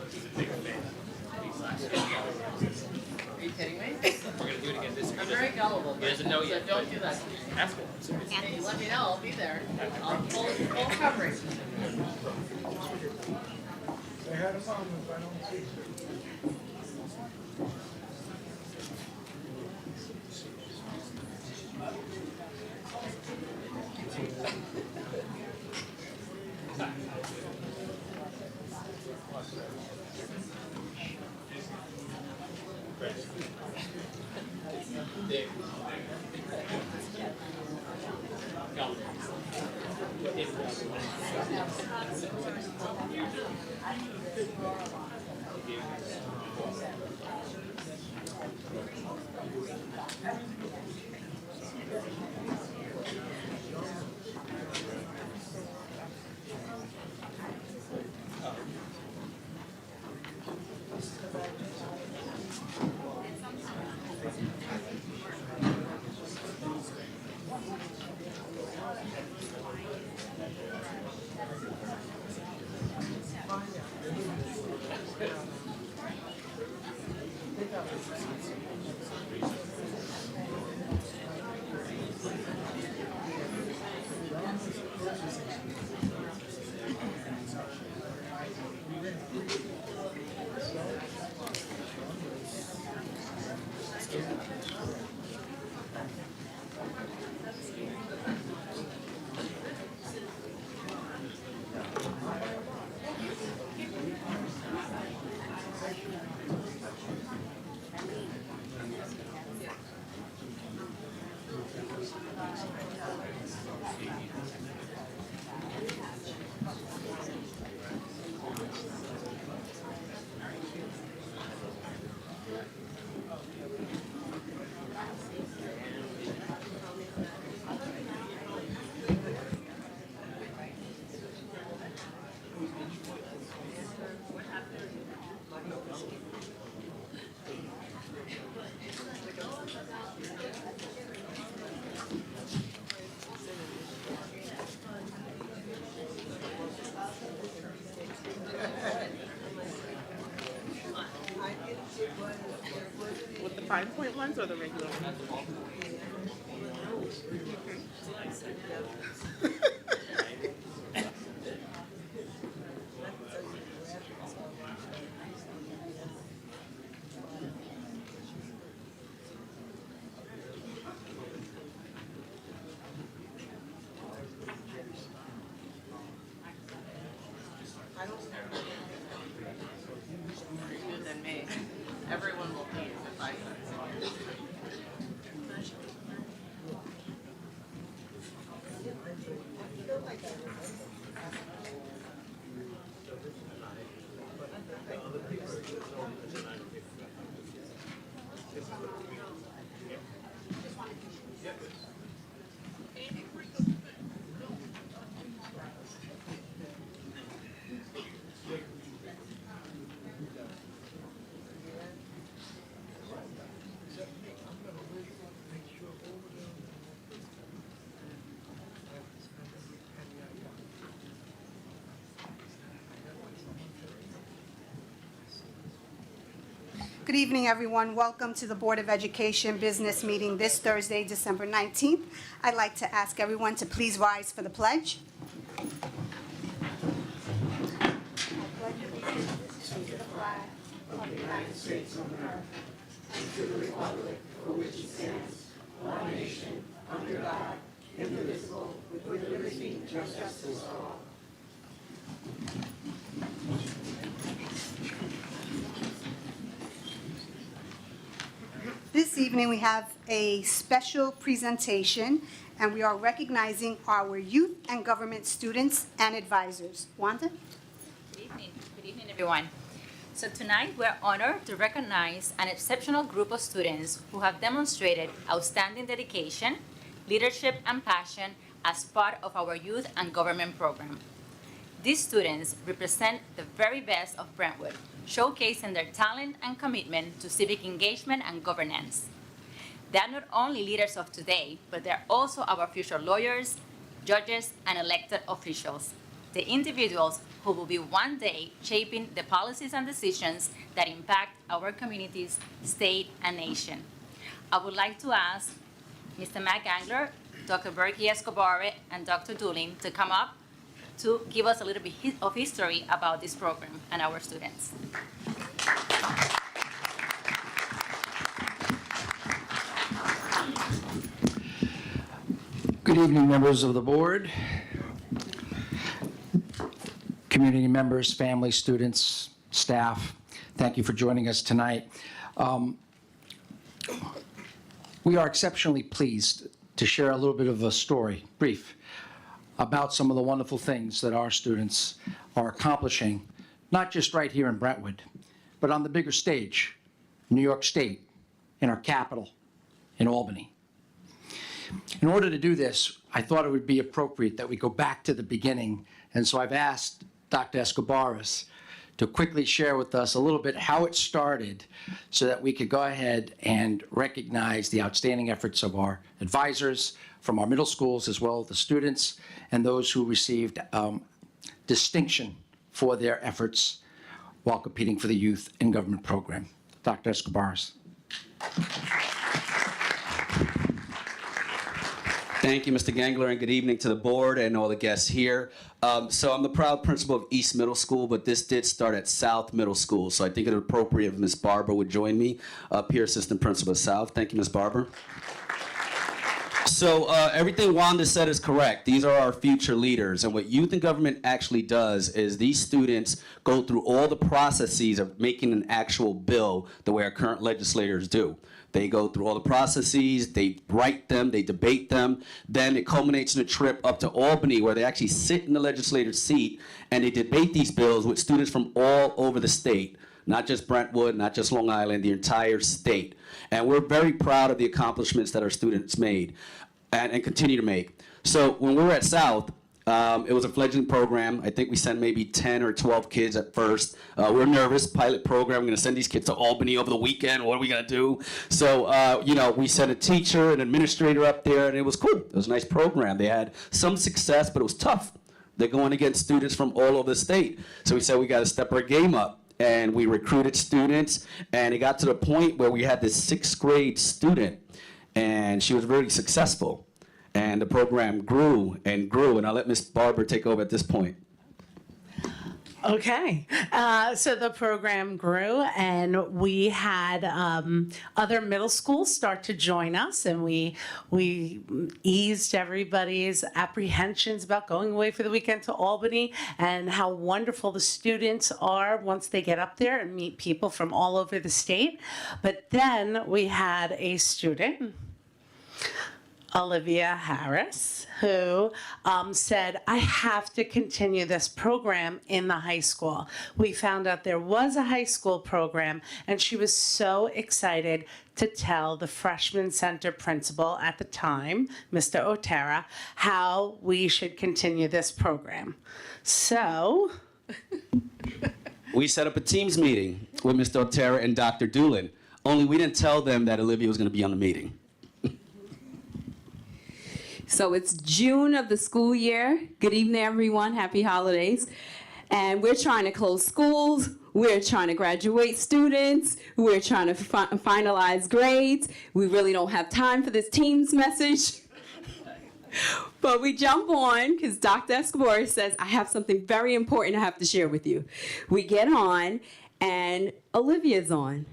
Are you kidding me? We're gonna do it again this week. I'm very gullible. He doesn't know so yet. don't do that. Ask him. Hey, let me know. I'll be there. I'll full coverage. They had a moment, I don't see it. With the 5-point ones or the regular ones? More than me. Everyone will pay if I Good evening, everyone. Welcome to the Board of Education Business Meeting this Thursday, December 19th. I'd like to ask everyone to please rise for the pledge. I pledge allegiance to the flag of the United States of America and to the republic for which it stands, one nation, under God, indivisible, with liberty and justice for all. This evening, we have a special presentation, and we are recognizing our youth and government students and advisors. Wanda? Good evening, everyone. So tonight, we're honored to recognize an exceptional group of students who have demonstrated outstanding dedication, leadership, and passion as part of our youth and government program. These students represent the very best of Brentwood, showcasing their talent and commitment to civic engagement and governance. They are not only leaders of today, but they're also our future lawyers, judges, and elected officials, the individuals who will be one day shaping the policies and decisions that impact our communities, state, and nation. I would like to ask Mr. Matt Gangler, Dr. Berkey Escobar, and Dr. Doolin to come up to give us a little bit of history about this program and our students. Good evening, members of the board, community members, family, students, staff. Thank you for joining us tonight. We are exceptionally pleased to share a little bit of a story, brief, about some of the wonderful things that our students are accomplishing, not just right here in Brentwood, but on the bigger stage, New York State, in our capital, in Albany. In order to do this, I thought it would be appropriate that we go back to the beginning, and so I've asked Dr. Escobaras to quickly share with us a little bit how it started so that we could go ahead and recognize the outstanding efforts of our advisors from our middle schools, as well as the students and those who received distinction for their efforts while competing for the Youth in Government program. Dr. Escobaras. Thank you, Mr. Gangler, and good evening to the board and all the guests here. So I'm the proud principal of East Middle School, but this did start at South Middle School. So I think it's appropriate if Ms. Barber would join me up here, assistant principal of South. Thank you, Ms. Barber. So everything Wanda said is correct. These are our future leaders. And what Youth in Government actually does is these students go through all the processes of making an actual bill the way our current legislators do. They go through all the processes, they write them, they debate them, then it culminates in a trip up to Albany where they actually sit in the legislator's seat and they debate these bills with students from all over the state, not just Brentwood, not just Long Island, the entire state. And we're very proud of the accomplishments that our students made and continue to make. So when we were at South, it was a fledgling program. I think we sent maybe 10 or 12 kids at first. We're nervous, pilot program. We're gonna send these kids to Albany over the weekend. What are we gonna do? So, we sent a teacher, an administrator up there, and it was cool. It was a nice program. They had some success, but it was tough. They're going against students from all over the state. So we said we gotta step our game up. And we recruited students, and it got to the point where we had this 6th grade student, and she was very successful. And the program grew and grew, and I'll let Ms. Barber take over at this point. Okay, so the program grew, and we had other middle schools start to join us, and we eased everybody's apprehensions about going away for the weekend to Albany, and how wonderful the students are once they get up there and meet people from all over the state. But then we had a student, Olivia Harris, who said, I have to continue this program in the high school. We found out there was a high school program, and she was so excited to tell the freshman center principal at the time, Mr. Otera, how we should continue this program. So We set up a Teams meeting with Mr. Otera and Dr. Doolin, only we didn't tell them that Olivia was gonna be on the meeting. So it's June of the school year. Good evening, everyone. Happy holidays. And we're trying to close schools. We're trying to graduate students. We're trying to finalize grades. We really don't have time for this Teams message. But we jump on because Dr. Escobar says, I have something very important I have to share with you. We get on, and Olivia's on.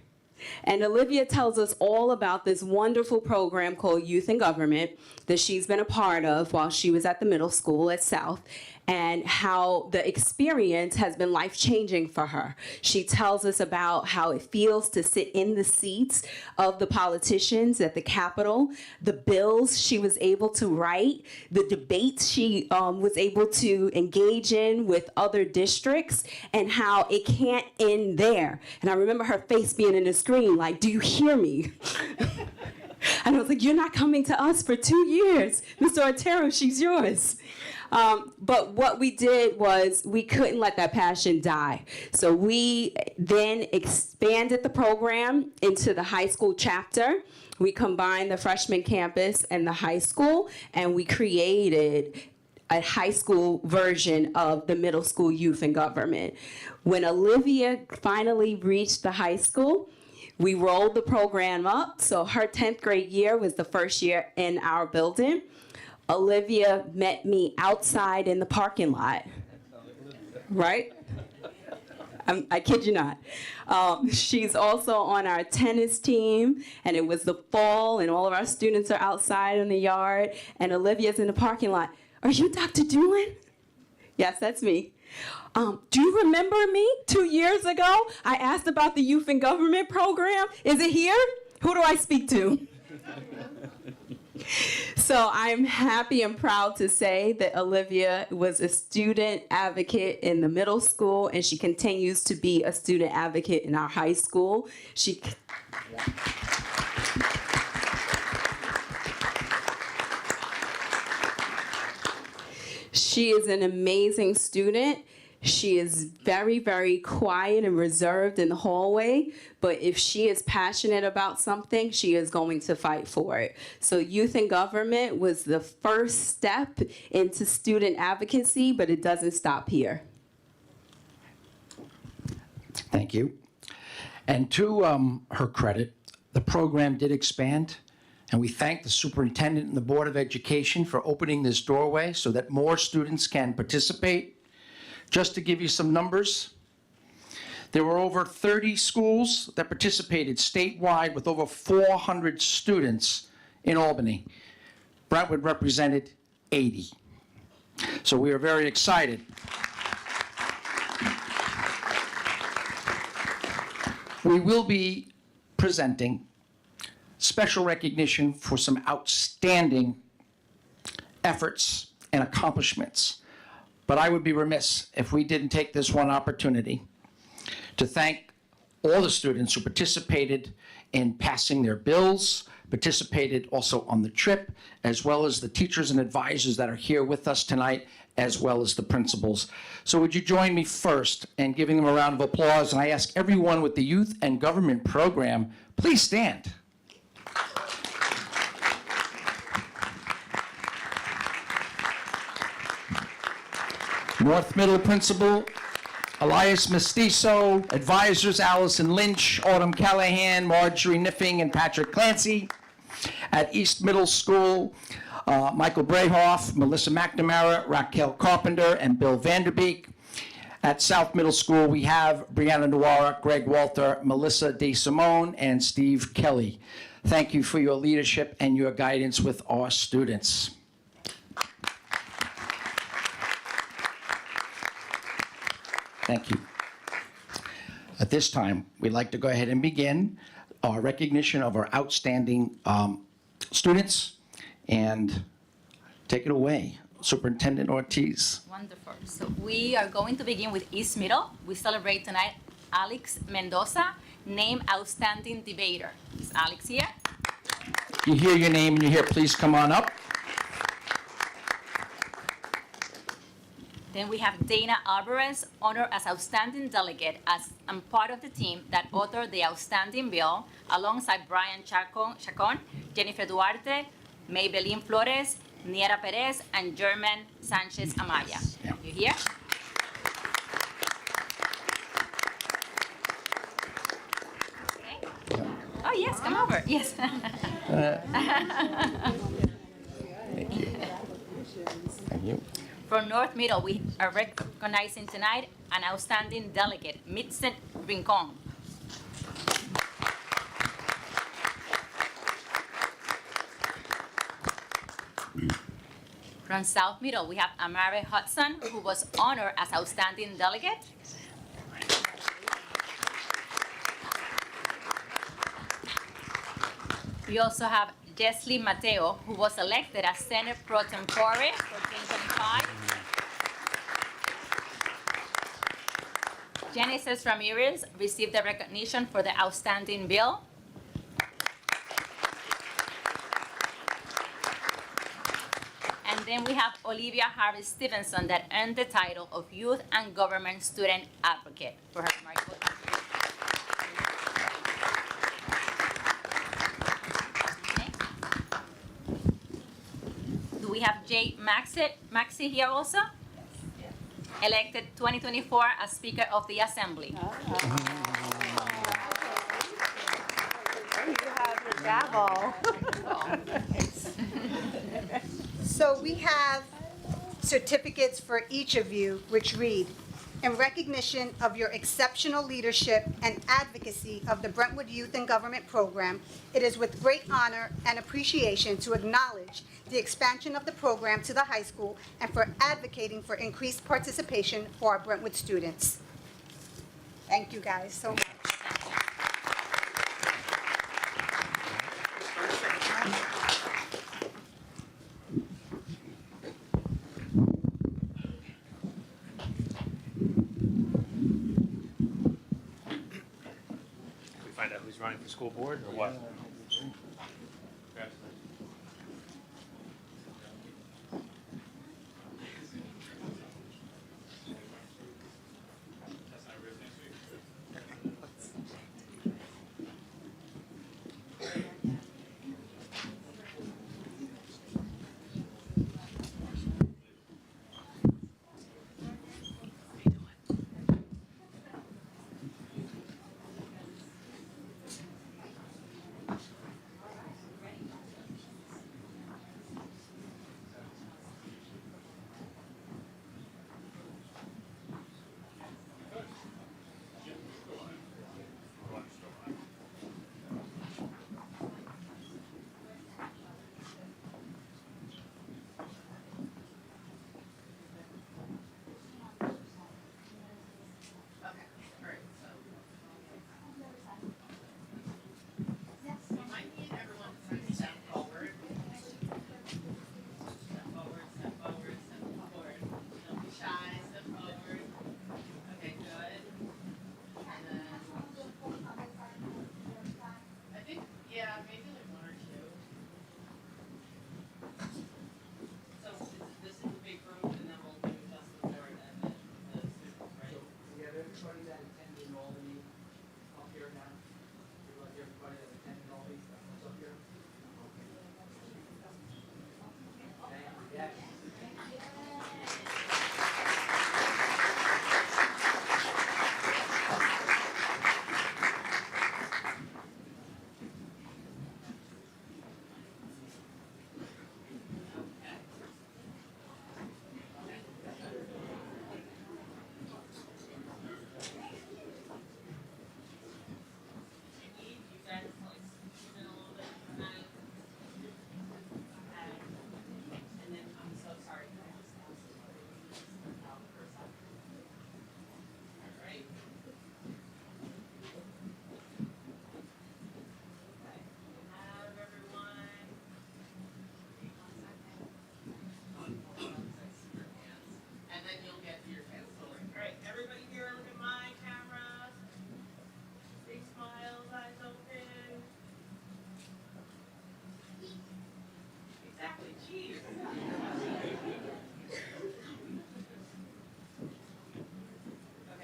And Olivia tells us all about this wonderful program called Youth in Government that she's been a part of while she was at the middle school at South, and how the experience has been life-changing for her. She tells us about how it feels to sit in the seats of the politicians at the Capitol, the bills she was able to write, the debates she was able to engage in with other districts, and how it can't end there. And I remember her face being in the screen like, do you hear me? And I was like, you're not coming to us for 2 years. Mr. Otero, she's yours. But what we did was we couldn't let that passion die. So we then expanded the program into the high school chapter. We combined the freshman campus and the high school, and we created a high school version of the middle school youth in government. When Olivia finally reached the high school, we rolled the program up. So her 10th grade year was the first year in our building. Olivia met me outside in the parking lot, right? I kid you not. She's also on our tennis team, and it was the fall, and all of our students are outside in the yard, and Olivia's in the parking lot. Are you Dr. Doolin? Yes, that's me. Do you remember me 2 years ago? I asked about the youth in government program. Is it here? Who do I speak to? So I'm happy and proud to say that Olivia was a student advocate in the middle school, and she continues to be a student advocate in our high school. She is an amazing student. She is very, very quiet and reserved in the hallway, but if she is passionate about something, she is going to fight for it. So youth in government was the first step into student advocacy, but it doesn't stop here. Thank you. And to her credit, the program did expand, and we thank the superintendent and the Board of Education for opening this doorway so that more students can participate. Just to give you some numbers, there were over 30 schools that participated statewide with over 400 students in Albany. Brentwood represented 80. So we are very excited. We will be presenting special recognition for some outstanding efforts and accomplishments. But I would be remiss if we didn't take this one opportunity to thank all the students who participated in passing their bills, participated also on the trip, as well as the teachers and advisors that are here with us tonight, as well as the principals. So would you join me first in giving them a round of applause? And I ask everyone with the Youth and Government program, please stand. North Middle Principal Elias Mestizo, advisors Allison Lynch, Autumn Callahan, Marjorie Niffing, and Patrick Clancy. At East Middle School, Michael Brayhoff, Melissa McNamara, Raquel Carpenter, and Bill Vanderbeek. At South Middle School, we have Brianna Nuara, Greg Walter, Melissa DeSimone, and Steve Kelly. Thank you for your leadership and your guidance with our students. Thank you. At this time, we'd like to go ahead and begin our recognition of our outstanding students, and take it away, Superintendent Ortiz. Wonderful. So we are going to begin with East Middle. We celebrate tonight Alex Mendoza, named Outstanding Debater. Is Alex here? You hear your name and you're here, please come on up. Then we have Dana Alvarez, honored as Outstanding Delegate and part of the team that authored the Outstanding Bill, alongside Brian Chacon, Jennifer Duarte, Maybelline Flores, Niera Perez, and German Sanchez Amaya. Yeah. You here? Okay. Oh, yes, come over. Yes. Thank you. Thank you. From North Middle, we are recognizing tonight an outstanding delegate, Mitzet Rincon. From South Middle, we have Amare Hudson, who was honored as outstanding delegate. We also have Jesly Mateo, who was elected as Senate Pro Tempore for 2025. Genesis Ramirez received the recognition for the Outstanding Bill. And then we have Olivia Harris Stevenson, that earned the title of Youth and Government Student Advocate for her remarkable contribution. have Jay Maxey here also, elected 2024 as Speaker of the Assembly. You have your gavel. So we have certificates for each of you, which read, in recognition of your exceptional leadership and advocacy of the Brentwood Youth and Government Program, it is with great honor and appreciation to acknowledge the expansion of the program to the high school and for advocating for increased participation for our Brentwood students. Thank you guys so much. We find out who's running for school board or what?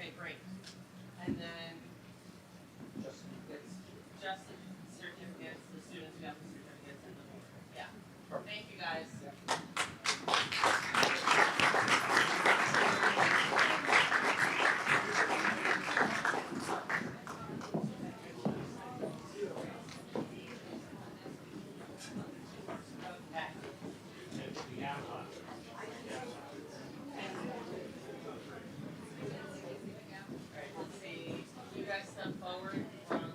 Okay, great. And then just the certificates, the students who got the certificates and the board. Yeah. Thank you, guys. Alright, let's see. You guys step forward from,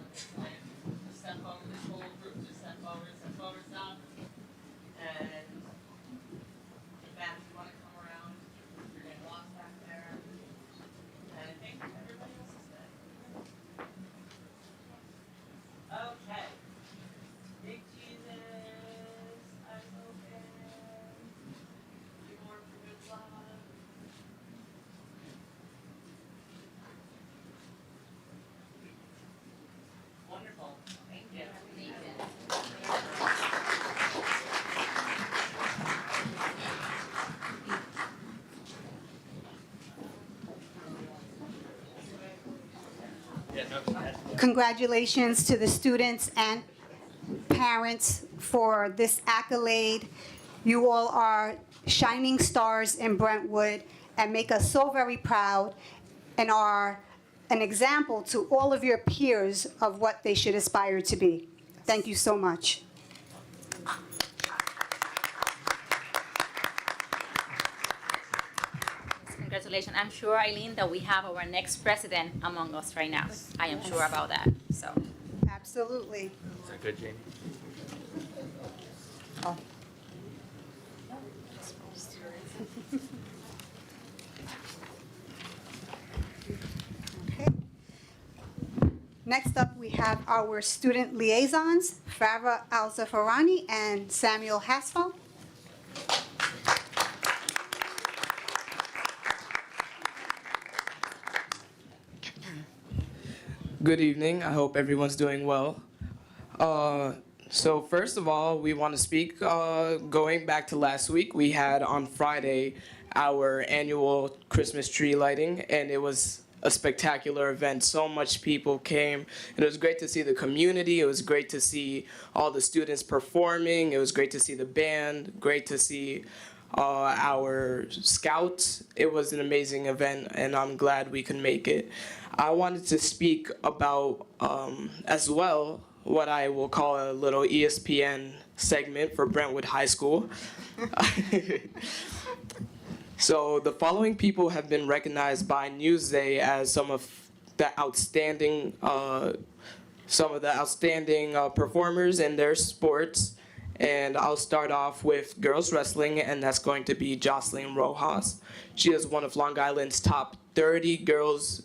step forward, this whole group, just step forward, stop. And Matt, you wanna come around? You're getting lost back there. And I think everybody else is good. Okay. Big Jesus, eyes open. You born for good love. Wonderful, thank you. Congratulations to the students and parents for this accolade. You all are shining stars in Brentwood and make us so very proud and are an example to all of your peers of what they should aspire to be. Thank you so much. Congratulations. I'm sure, Eileen, that we have our next president among us right now. I am sure about that, so. Absolutely. Is that good, Jamie? Okay. Next up, we have our student liaisons, Farah Al-Zafarani and Samuel Hasfel. Good evening. I hope everyone's doing well. So first of all, we want to speak, going back to last week, we had on Friday our annual Christmas tree lighting, and it was a spectacular event. So much people came, and it was great to see the community. It was great to see all the students performing. It was great to see the band, great to see our scouts. It was an amazing event, and I'm glad we could make it. I wanted to speak about, as well, what I will call a little ESPN segment for Brentwood High School. So the following people have been recognized by Newsday as some of the outstanding performers in their sports. And I'll start off with girls wrestling, and that's going to be Jocelyn Rojas. She is one of Long Island's top 30 girls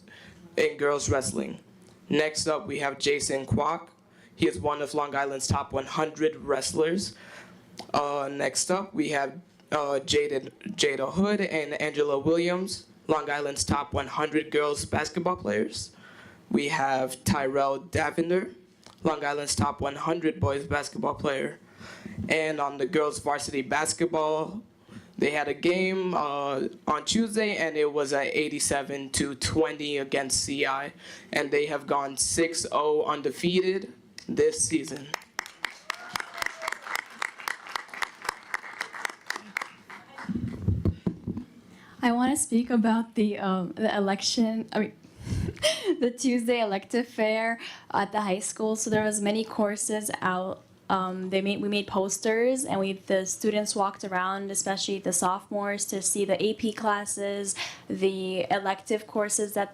in girls wrestling. Next up, we have Jason Kwok. He is one of Long Island's top 100 wrestlers. Next up, we have Jada Hood and Angela Williams, Long Island's top 100 girls basketball players. We have Tyrell Davender, Long Island's top 100 boys basketball player. And on the girls varsity basketball, they had a game on Tuesday, and it was at 87-20 against CI, and they have gone 6-0 undefeated this season. I want to speak about the election. The Tuesday elective fair at the high school. So there was many courses out. We made posters, and the students walked around, especially the sophomores, to see the AP classes, the elective courses that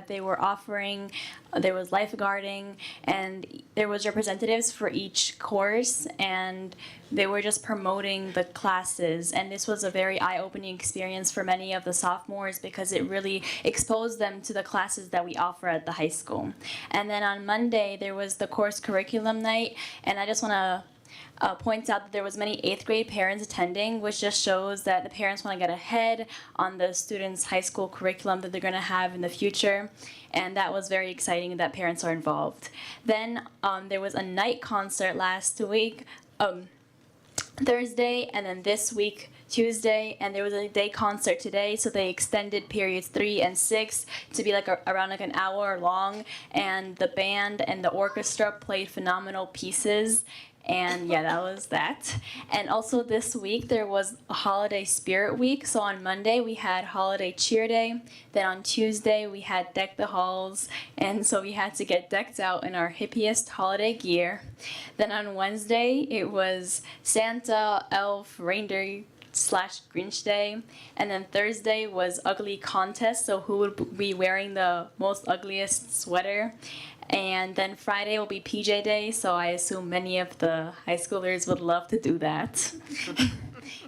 they were offering. There was lifeguarding, and there was representatives for each course, and they were just promoting the classes. And this was a very eye-opening experience for many of the sophomores because it really exposed them to the classes that we offer at the high school. And then on Monday, there was the course curriculum night, and I just want to points out that there was many 8th grade parents attending, which just shows that the parents want to get ahead on the students' high school curriculum that they're going to have in the future. And that was very exciting that parents are involved. Then there was a night concert last week, Thursday, and then this week, Tuesday, and there was a day concert today, so they extended periods 3 and 6 to be around an hour long, and the band and the orchestra played phenomenal pieces. And yeah, that was that. And also this week there was a holiday spirit week. So on Monday we had holiday cheer day. Then on Tuesday we had deck the halls. And so we had to get decked out in our hippiest holiday gear. Then on Wednesday it was Santa, Elf, Reindeer / Grinch Day. And then Thursday was ugly contest. So who would be wearing the most ugliest sweater? And then Friday will be PJ Day, so I assume many of the high schoolers would love to do that.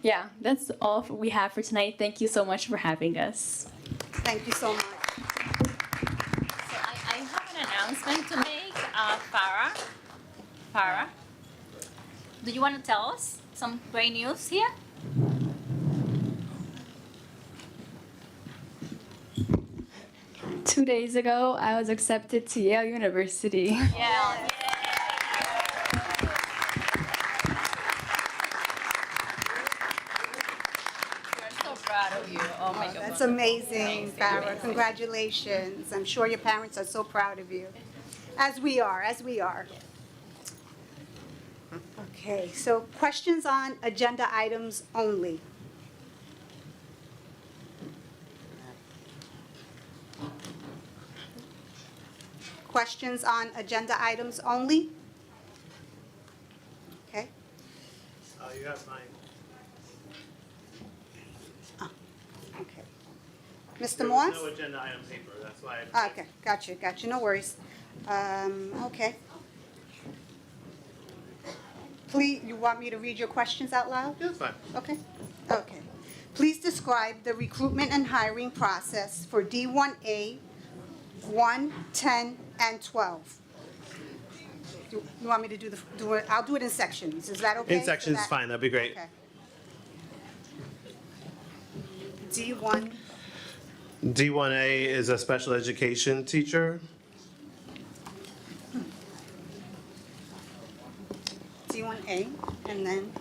Yeah, that's all we have for tonight. Thank you so much for having us. Thank you so much. So I have an announcement to make. Farah, do you want to tell us some great news here? 2 days ago, I was accepted to Yale University. Yeah. We're so proud of you. Oh my God. That's amazing, Farah. Congratulations. I'm sure your parents are so proud of you. As we are, as we are. Okay, so questions on agenda items only. Questions on agenda items only? Okay. You have mine. Okay. Mr. There Moss? was no agenda item paper, that's why. I- Okay, got you, no worries. Okay. Please, you want me to read your questions out loud? Yeah, it's fine. Okay, okay. Please describe the recruitment and hiring process for D1A, 1, 10, and 12. You want me to do it, I'll do it in sections, is that okay? In sections, So that- fine, that'd be great. Okay. D1, D1A is a special education teacher. D1A, and then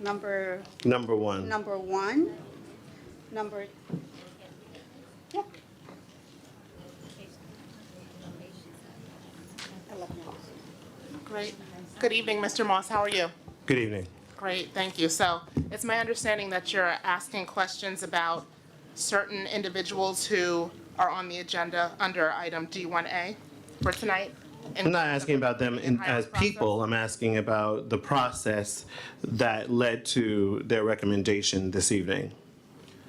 number Number one. one, yeah. 11. Great. Good evening, Mr. Moss. How are you? Good evening. Great, thank you. So it's my understanding that you're asking questions about certain individuals who are on the agenda under item D1A for tonight? I'm not asking about them as people, I'm asking about the process that led to their recommendation this evening.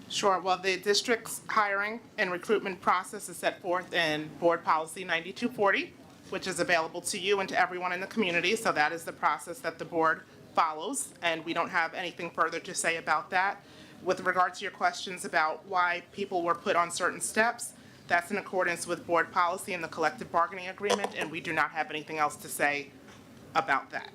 Sure. Well, the district's hiring and recruitment process is set forth in Board Policy 9240, which is available to you and to everyone in the community. So that is the process that the board follows, and we don't have anything further to say about that. With regard to your questions about why people were put on certain steps, that's in accordance with board policy and the collective bargaining agreement, and we do not have anything else to say about that.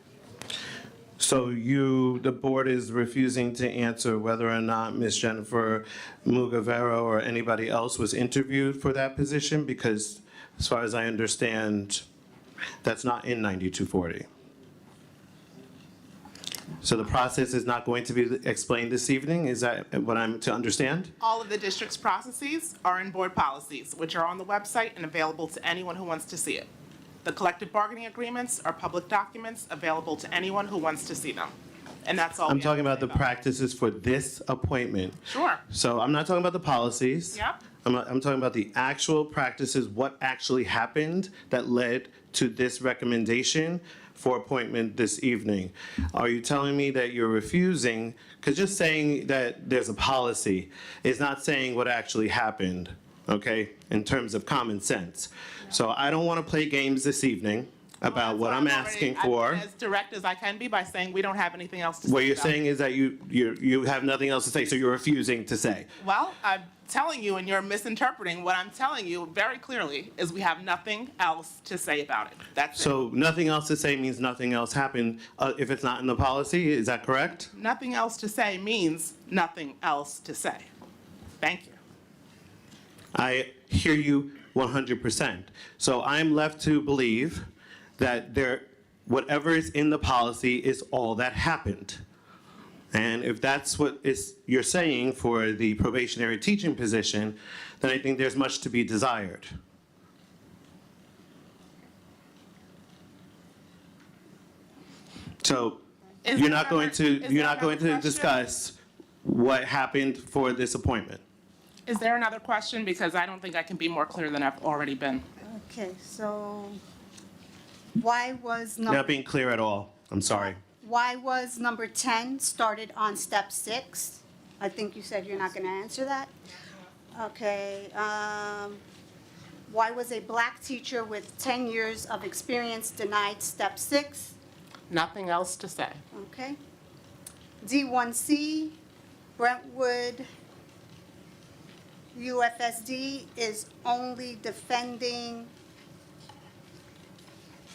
So the board is refusing to answer whether or not Ms. Jennifer Mugavero or anybody else was interviewed for that position, because as far as I understand, that's not in 9240. So the process is not going to be explained this evening? Is that what I'm to understand? All of the district's processes are in board policies, which are on the website and available to anyone who wants to see it. The collective bargaining agreements are public documents available to anyone who wants to see them. And that's all. I'm we have talking to about say the practices for this appointment. Sure. So I'm not talking about the policies. Yep. I'm talking about the actual practices, what actually happened that led to this recommendation for appointment this evening. Are you telling me that you're refusing, because just saying that there's a policy is not saying what actually happened, okay, in terms of common sense. So I don't want to play games this evening about what I'm asking for. I'm as direct as I can be by saying we don't have anything else to say. What you're about saying is that you have nothing else to say, so you're refusing to say. Well, I'm telling you, and you're misinterpreting. What I'm telling you very clearly is we have nothing else to say about it. That's it. So nothing else to say means nothing else happened if it's not in the policy, is that correct? Nothing else to say means nothing else to say. Thank you. I hear you 100%. So I'm left to believe that whatever is in the policy is all that happened. And if that's what you're saying for the probationary teaching position, then I think there's much to be desired. So Is you're there not going another- to is you're there not going another to question? discuss what happened for this appointment. Is there another question? Because I don't think I can be more clear than I've already been. Okay, so why was Not number, being clear at all. I'm sorry. why was number 10 started on step 6? I think you said you're not going to answer that. Okay, why was a black teacher with 10 years of experience denied step 6? Nothing else to say. Okay. D1C, Brentwood UFSD is only defending,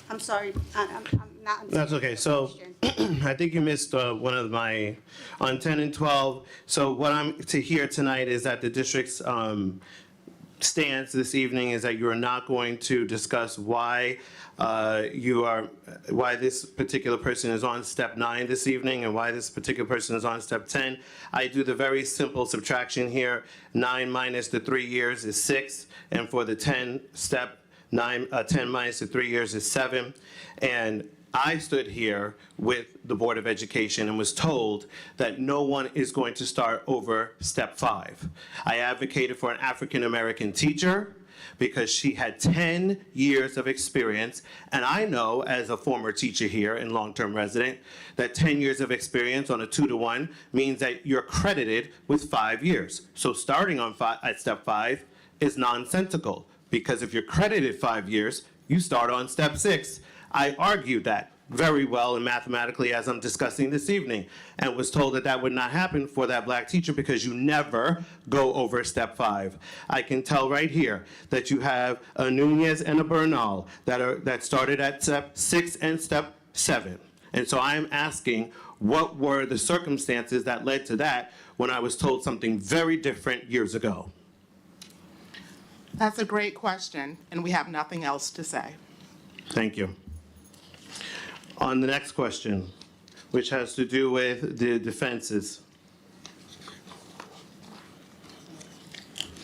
I'm sorry, I'm not. That's okay. So I think you missed one of my, on 10 and 12. So what I'm to hear tonight is that the district's stance this evening is that you are not going to discuss why why this particular person is on step 9 this evening and why this particular person is on step 10. I do the very simple subtraction here. 9 minus the 3 years is 6, and for the 10 step, 10 minus the 3 years is 7. And I stood here with the Board of Education and was told that no one is going to start over step 5. I advocated for an African-American teacher because she had 10 years of experience, and I know as a former teacher here and long-term resident that 10 years of experience on a 2-to-1 means that you're credited with 5 years. So starting on at step 5 is nonsensical, because if you're credited 5 years, you start on step 6. I argued that very well and mathematically as I'm discussing this evening, and was told that that would not happen for that black teacher because you never go over step 5. I can tell right here that you have a Nunez and a Bernal that started at step 6 and step 7. And so I'm asking, what were the circumstances that led to that when I was told something very different years ago? That's a great question, and we have nothing else to say. Thank you. On the next question, which has to do with the defenses.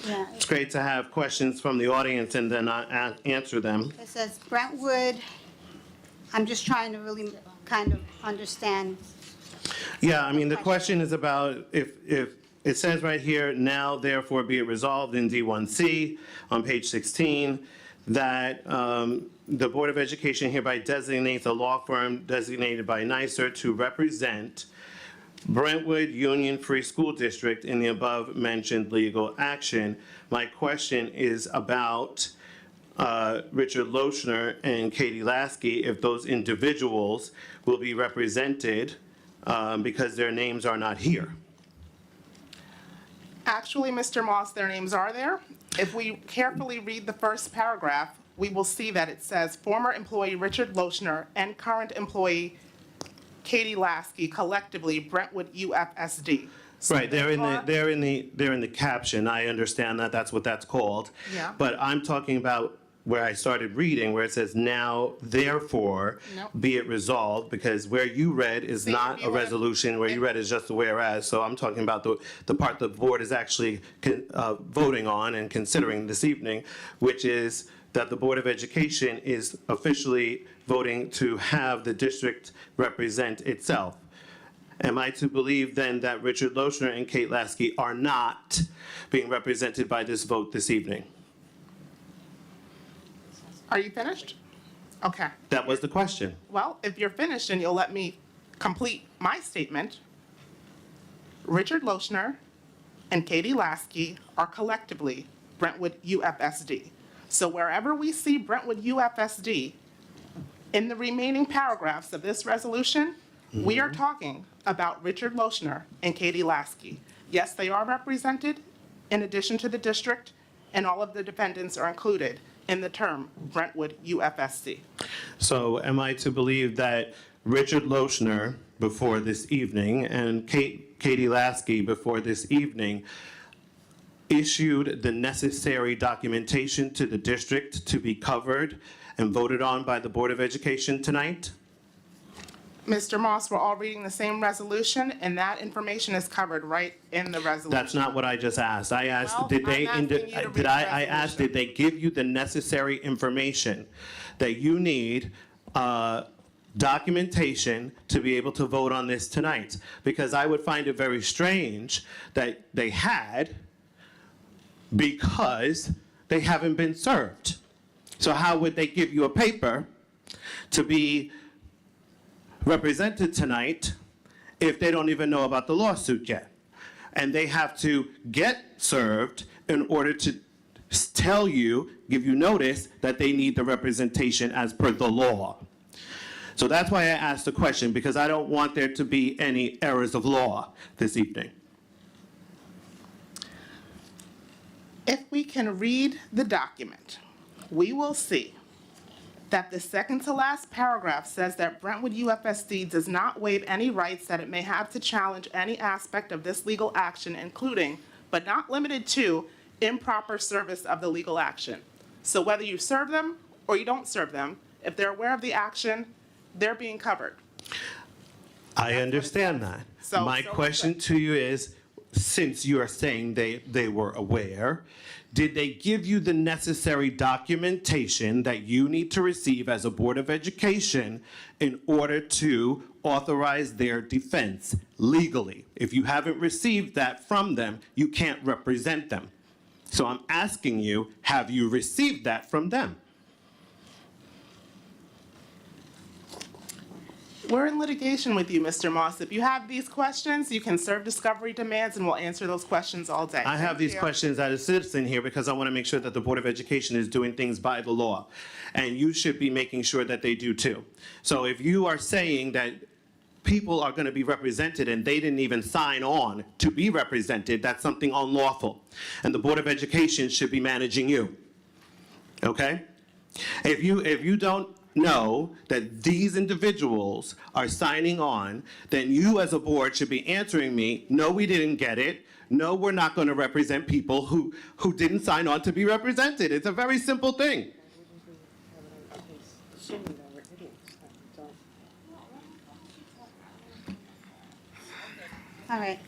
Yeah, It's great to have questions from the audience and then answer them. it says Brentwood, I'm just trying to really kind of understand. Yeah, I mean, the question is about if it says right here, now therefore be it resolved in D1C on page 16, that the Board of Education hereby designates a law firm designated by NYSER to represent Brentwood Union Free School District in the above-mentioned legal action. My question is about Richard Lochner and Katie Lasky, if those individuals will be represented because their names are not here. Actually, Mr. Moss, their names are there. If we carefully read the first paragraph, we will see that it says former employee Richard Lochner and current employee Katie Lasky, collectively Brentwood UFSD. So Right, they're in the caption. I understand that, that's what that's called. Yeah. But I'm talking about where I started reading, where it says now therefore Nope. be it resolved, because where you read is See, not you a read- resolution, where you read is just a whereas. So I'm talking about the part the board is actually voting on and considering this evening, which is that the Board of Education is officially voting to have the district represent itself. Am I to believe then that Richard Lochner and Kate Lasky are not being represented by this vote this evening? Are you finished? Okay. That was the question. Well, if you're finished and you'll let me complete my statement, Richard Lochner and Katie Lasky are collectively Brentwood UFSD. So wherever we see Brentwood UFSD in the remaining paragraphs of this resolution, we are talking about Richard Lochner and Katie Lasky. Yes, they are represented in addition to the district, and all of the defendants are included in the term Brentwood UFSD. So am I to believe that Richard Lochner before this evening and Katie Lasky before this evening issued the necessary documentation to the district to be covered and voted on by the Board of Education tonight? Mr. Moss, we're all reading the same resolution, and that information is covered right in the resolution. That's not what I just asked. I asked, Well, did they, I'm asking you to read the I asked, did they give you the necessary information that you need, documentation to be able to vote on this tonight? Because I would find it very strange that they had, because they haven't been served. So how would they give you a paper to be represented tonight if they don't even know about the lawsuit yet? And they have to get served in order to tell you, give you notice that they need the representation as per the law. So that's why I asked the question, because I don't want there to be any errors of law this evening. If we can read the document, we will see that the second to last paragraph says that Brentwood UFSD does not waive any rights that it may have to challenge any aspect of this legal action, including, but not limited to, improper service of the legal action. So whether you serve them or you don't serve them, if they're aware of the action, they're being covered. I understand that. So- My so- question to you is, since you're saying they were aware, did they give you the necessary documentation that you need to receive as a Board of Education in order to authorize their defense legally? If you haven't received that from them, you can't represent them. So I'm asking you, have you received that from them? We're in litigation with you, Mr. Moss. If you have these questions, you can serve discovery demands, and we'll answer those questions all day. I have Thank these you. questions as a citizen here because I want to make sure that the Board of Education is doing things by the law. And you should be making sure that they do too. So if you are saying that people are going to be represented and they didn't even sign on to be represented, that's something unlawful. And the Board of Education should be managing you. Okay? If you don't know that these individuals are signing on, then you as a board should be answering me, no, we didn't get it. No, we're not going to represent people who didn't sign on to be represented. It's a very simple thing. All right.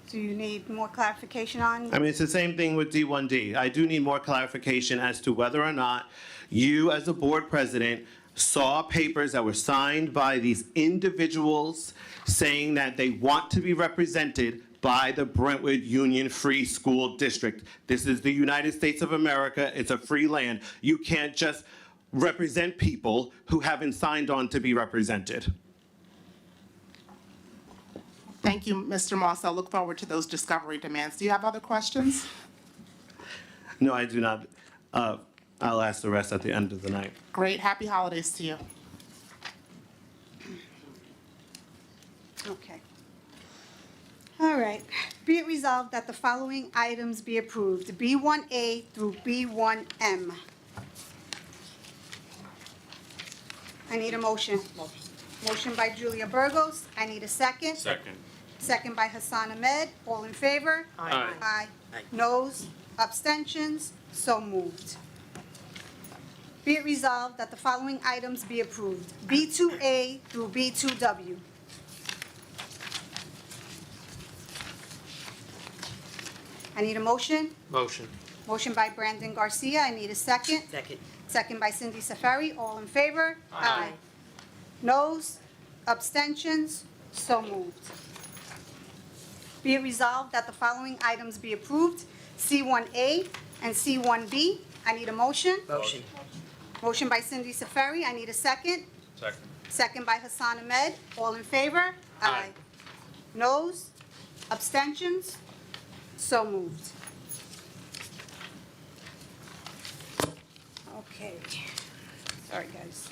Do you need more clarification on? I mean, it's the same thing with D1D. I do need more clarification as to whether or not you, as a board president, saw papers that were signed by these individuals saying that they want to be represented by the Brentwood Union Free School District. This is the United States of America. It's a free land. You can't just represent people who haven't signed on to be represented. Thank you, Mr. Moss. I'll look forward to those discovery demands. Do you have other questions? No, I do not. I'll ask the rest at the end of the night. Great. Happy holidays to you. Okay. All right. Be it resolved that the following items be approved, B1A through B1M. I need a motion. Motion by Julia Burgos. I need a second. Second. Second by Hassan Ahmed. All in favor? Aye. Aye. Noes? Abstentions? So moved. Be it resolved that the following items be approved, B2A through B2W. I need a motion. Motion. Motion by Brandon Garcia. I need a second. Second. Second by Cindy Safari. All in favor? Aye. Noes? Abstentions? So moved. Be it resolved that the following items be approved, C1A and C1B. I need a motion. Motion. Motion by Cindy Safari. I need a second. Second. Second by Hassan Ahmed. All in favor? Aye. Noes? Abstentions? So moved. Okay. Sorry, guys.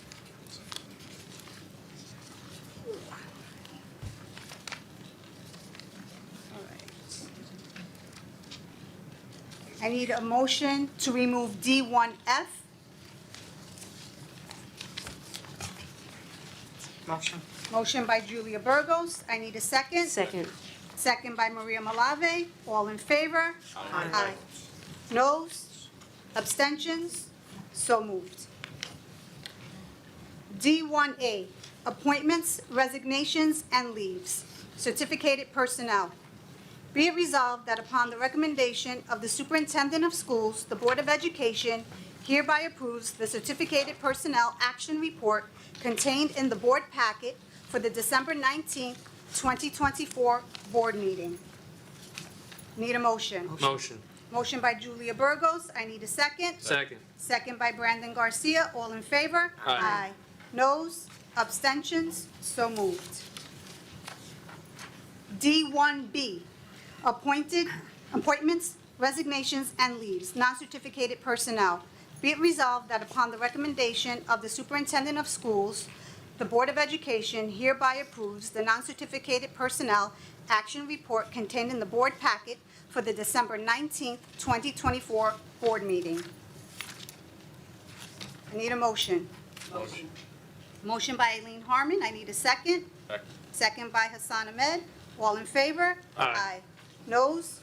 All right. I need a motion to remove D1F. Motion. Motion by Julia Burgos. I need a second. Second. Second by Maria Malave. All in favor? Aye. Noes? Abstentions? So moved. D1A, appointments, resignations, and leaves. Certificated personnel. Be it resolved that upon the recommendation of the Superintendent of Schools, the Board of Education hereby approves the certificated personnel action report contained in the board packet for the December 19th, 2024 board meeting. Need a motion? Motion. Motion by Julia Burgos. I need a second. Second. Second by Brandon Garcia. All in favor? Aye. Noes? Abstentions? So moved. D1B, appointments, resignations, and leaves, non-certificated personnel. Be it resolved that upon the recommendation of the Superintendent of Schools, the Board of Education hereby approves the non-certificated personnel action report contained in the board packet for the December 19th, 2024 board meeting. I need a motion. Motion. Motion by Eileen Harmon. I need a second. Second. Second by Hassan Ahmed. All in favor? Aye. Noes?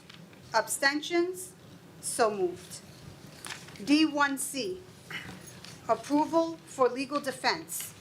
Abstentions? So moved. D1C, approval for legal defense.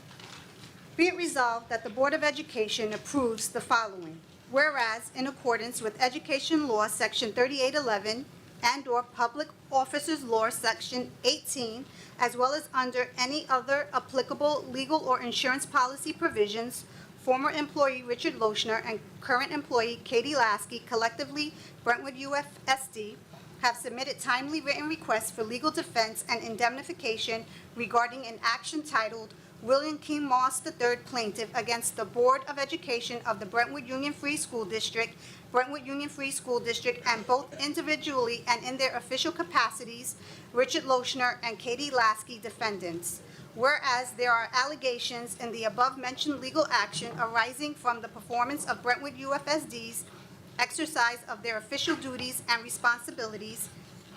Be it resolved that the Board of Education approves the following. Whereas, in accordance with Education Law, Section 3811, and/or Public Officers Law, Section 18, as well as under any other applicable legal or insurance policy provisions, former employee Richard Lochner and current employee Katie Lasky, collectively Brentwood UFSD, have submitted timely written requests for legal defense and indemnification regarding an action titled William King Moss III Plaintiff against the Board of Education of the Brentwood Union Free School District, Brentwood Union Free School District, and both individually and in their official capacities, Richard Lochner and Katie Lasky, defendants. Whereas there are allegations in the above-mentioned legal action arising from the performance of Brentwood UFSD's exercise of their official duties and responsibilities,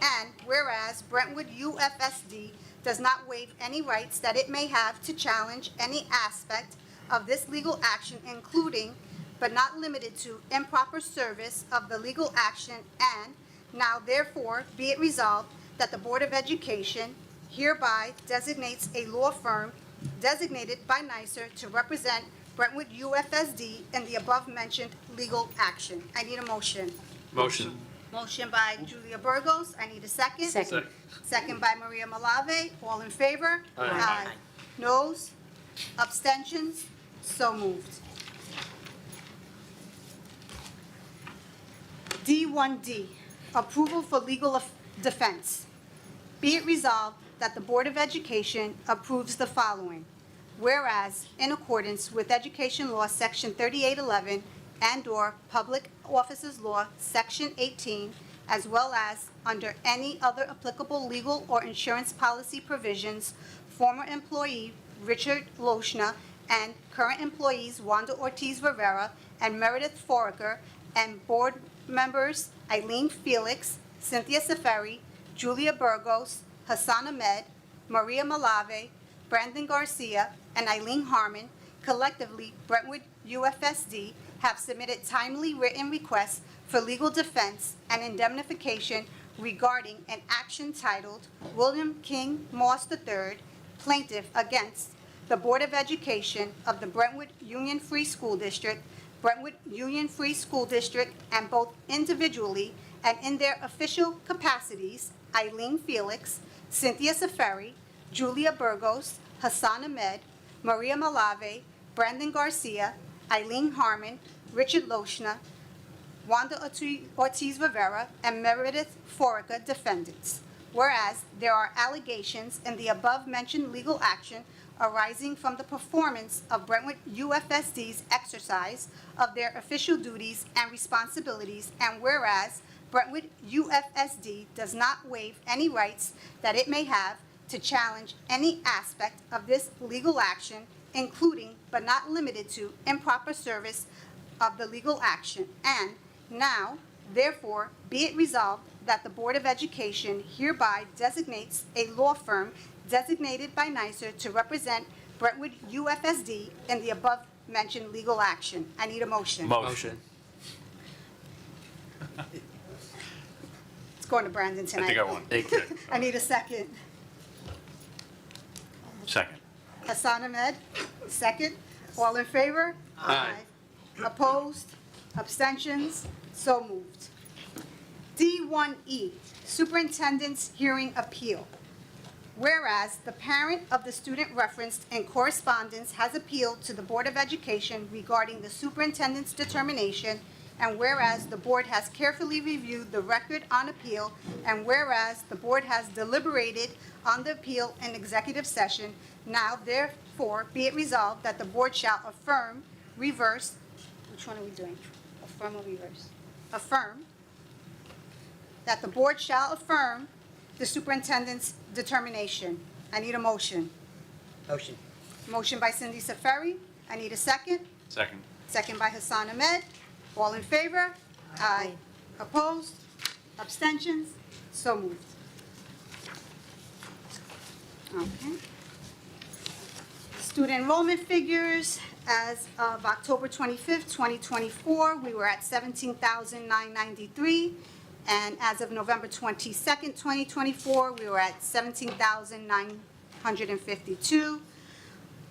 and whereas Brentwood UFSD does not waive any rights that it may have to challenge any aspect of this legal action, including but not limited to improper service of the legal action, and now therefore be it resolved that the Board of Education hereby designates a law firm designated by NYSER to represent Brentwood UFSD in the above-mentioned legal action. I need a motion. Motion. Motion by Julia Burgos. I need a second. Second. Second by Maria Malave. All in favor? Aye. Noes? Abstentions? So moved. D1D, approval for legal defense. Be it resolved that the Board of Education approves the following. Whereas, in accordance with Education Law, Section 3811, and/or Public Officers Law, Section 18, as well as under any other applicable legal or insurance policy provisions, former employee Richard Lochner and current employees Wanda Ortiz Rivera and Meredith Foraker, and board members Eileen Felix, Cynthia Seferi, Julia Burgos, Hassan Ahmed, Maria Malave, Brandon Garcia, and Eileen Harmon, collectively Brentwood UFSD, have submitted timely written requests for legal defense and indemnification regarding an action titled William King Moss III, Plaintiff against the Board of Education of the Brentwood Union Free School District, Brentwood Union Free School District, and both individually and in their official capacities, Eileen Felix, Cynthia Seferi, Julia Burgos, Hassan Ahmed, Maria Malave, Brandon Garcia, Eileen Harmon, Richard Lochner, Wanda Ortiz Rivera, and Meredith Foraker, defendants. Whereas there are allegations in the above-mentioned legal action arising from the performance of Brentwood UFSD's exercise of their official duties and responsibilities, and whereas Brentwood UFSD does not waive any rights that it may have to challenge any aspect of this legal action, including but not limited to improper service of the legal action, and now, therefore, be it resolved that the Board of Education hereby designates a law firm designated by NYSER to represent Brentwood UFSD in the above-mentioned legal action. I need a motion. Motion. It's going to Brandon tonight. I think I won. Thank you. I need a second. Second. Hassan Ahmed, second. All in favor? Aye. Opposed? Abstentions? So moved. D1E, Superintendent's Hearing Appeal. Whereas the parent of the student referenced in correspondence has appealed to the Board of Education regarding the superintendent's determination, and whereas the board has carefully reviewed the record on appeal, and whereas the board has deliberated on the appeal in executive session, now therefore be it resolved that the board shall affirm, reverse, which one are we doing? Affirm or reverse? Affirm, that the board shall affirm the superintendent's determination. I need a motion. Motion. Motion by Cindy Seferi. I need a second. Second. Second by Hassan Ahmed. All in favor? Aye. Opposed? Abstentions? So moved. Okay. Student enrollment figures. As of October 25th, 2024, we were at 17,993. And as of November 22nd, 2024, we were at 17,952.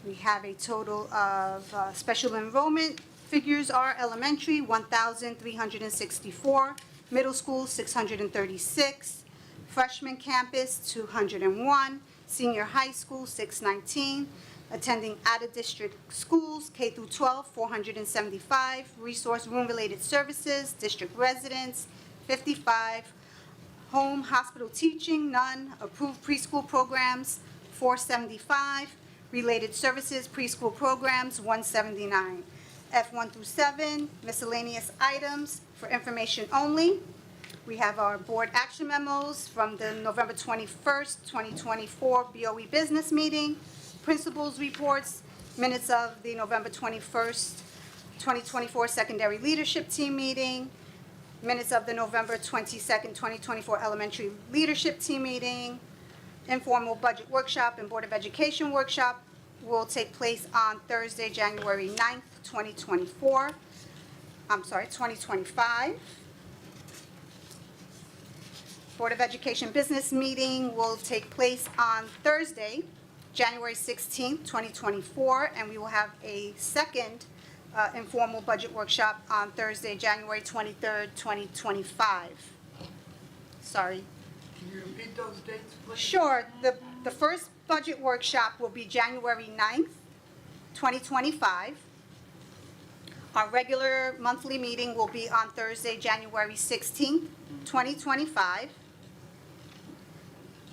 We have a total of special enrollment figures are elementary, 1,364, middle school, 636, freshman campus, 201, senior high school, 619, attending out-of-district schools, K through 12, 475, resource room-related services, district residents, 55, home hospital teaching, none, approved preschool programs, 475, related services, preschool programs, 179. F1 through 7, miscellaneous items for information only. We have our board action memos from the November 21st, 2024 BOE business meeting, principals reports, minutes of the November 21st, 2024 secondary leadership team meeting, minutes of the November 22nd, 2024 elementary leadership team meeting, informal budget workshop and Board of Education workshop will take place on Thursday, January 9th, 2025. Board of Education business meeting will take place on Thursday, January 16th, 2024, and we will have a second informal budget workshop on Thursday, January 23rd, 2025. Sorry. Can you repeat those dates, please? Sure. The first budget workshop will be January 9th, 2025. Our regular monthly meeting will be on Thursday, January 16th, 2025.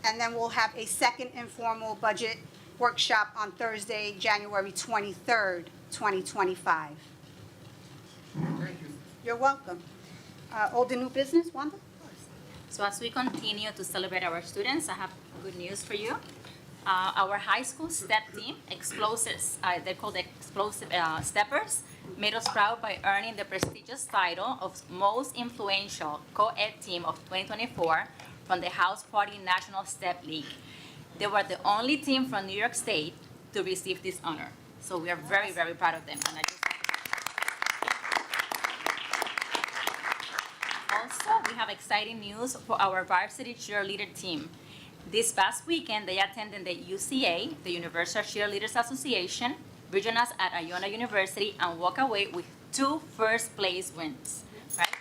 And then we'll have a second informal budget workshop on Thursday, January 23rd, 2025. Thank you. You're welcome. Old and new business, Wanda? So as we continue to celebrate our students, I have good news for you. Our high school step team, Explosives, they're called Explosive Steppers, made us proud by earning the prestigious title of Most Influential Co-Ed Team of 2024 from the House Party National Step League. They were the only team from New York State to receive this honor. So we are very, very proud of them. And also, we have exciting news for our varsity cheerleader team. This past weekend, they attended the UCA, the Universal Cheerleaders Association, regionals at Iona University, and walk away with 2 first-place wins. Right?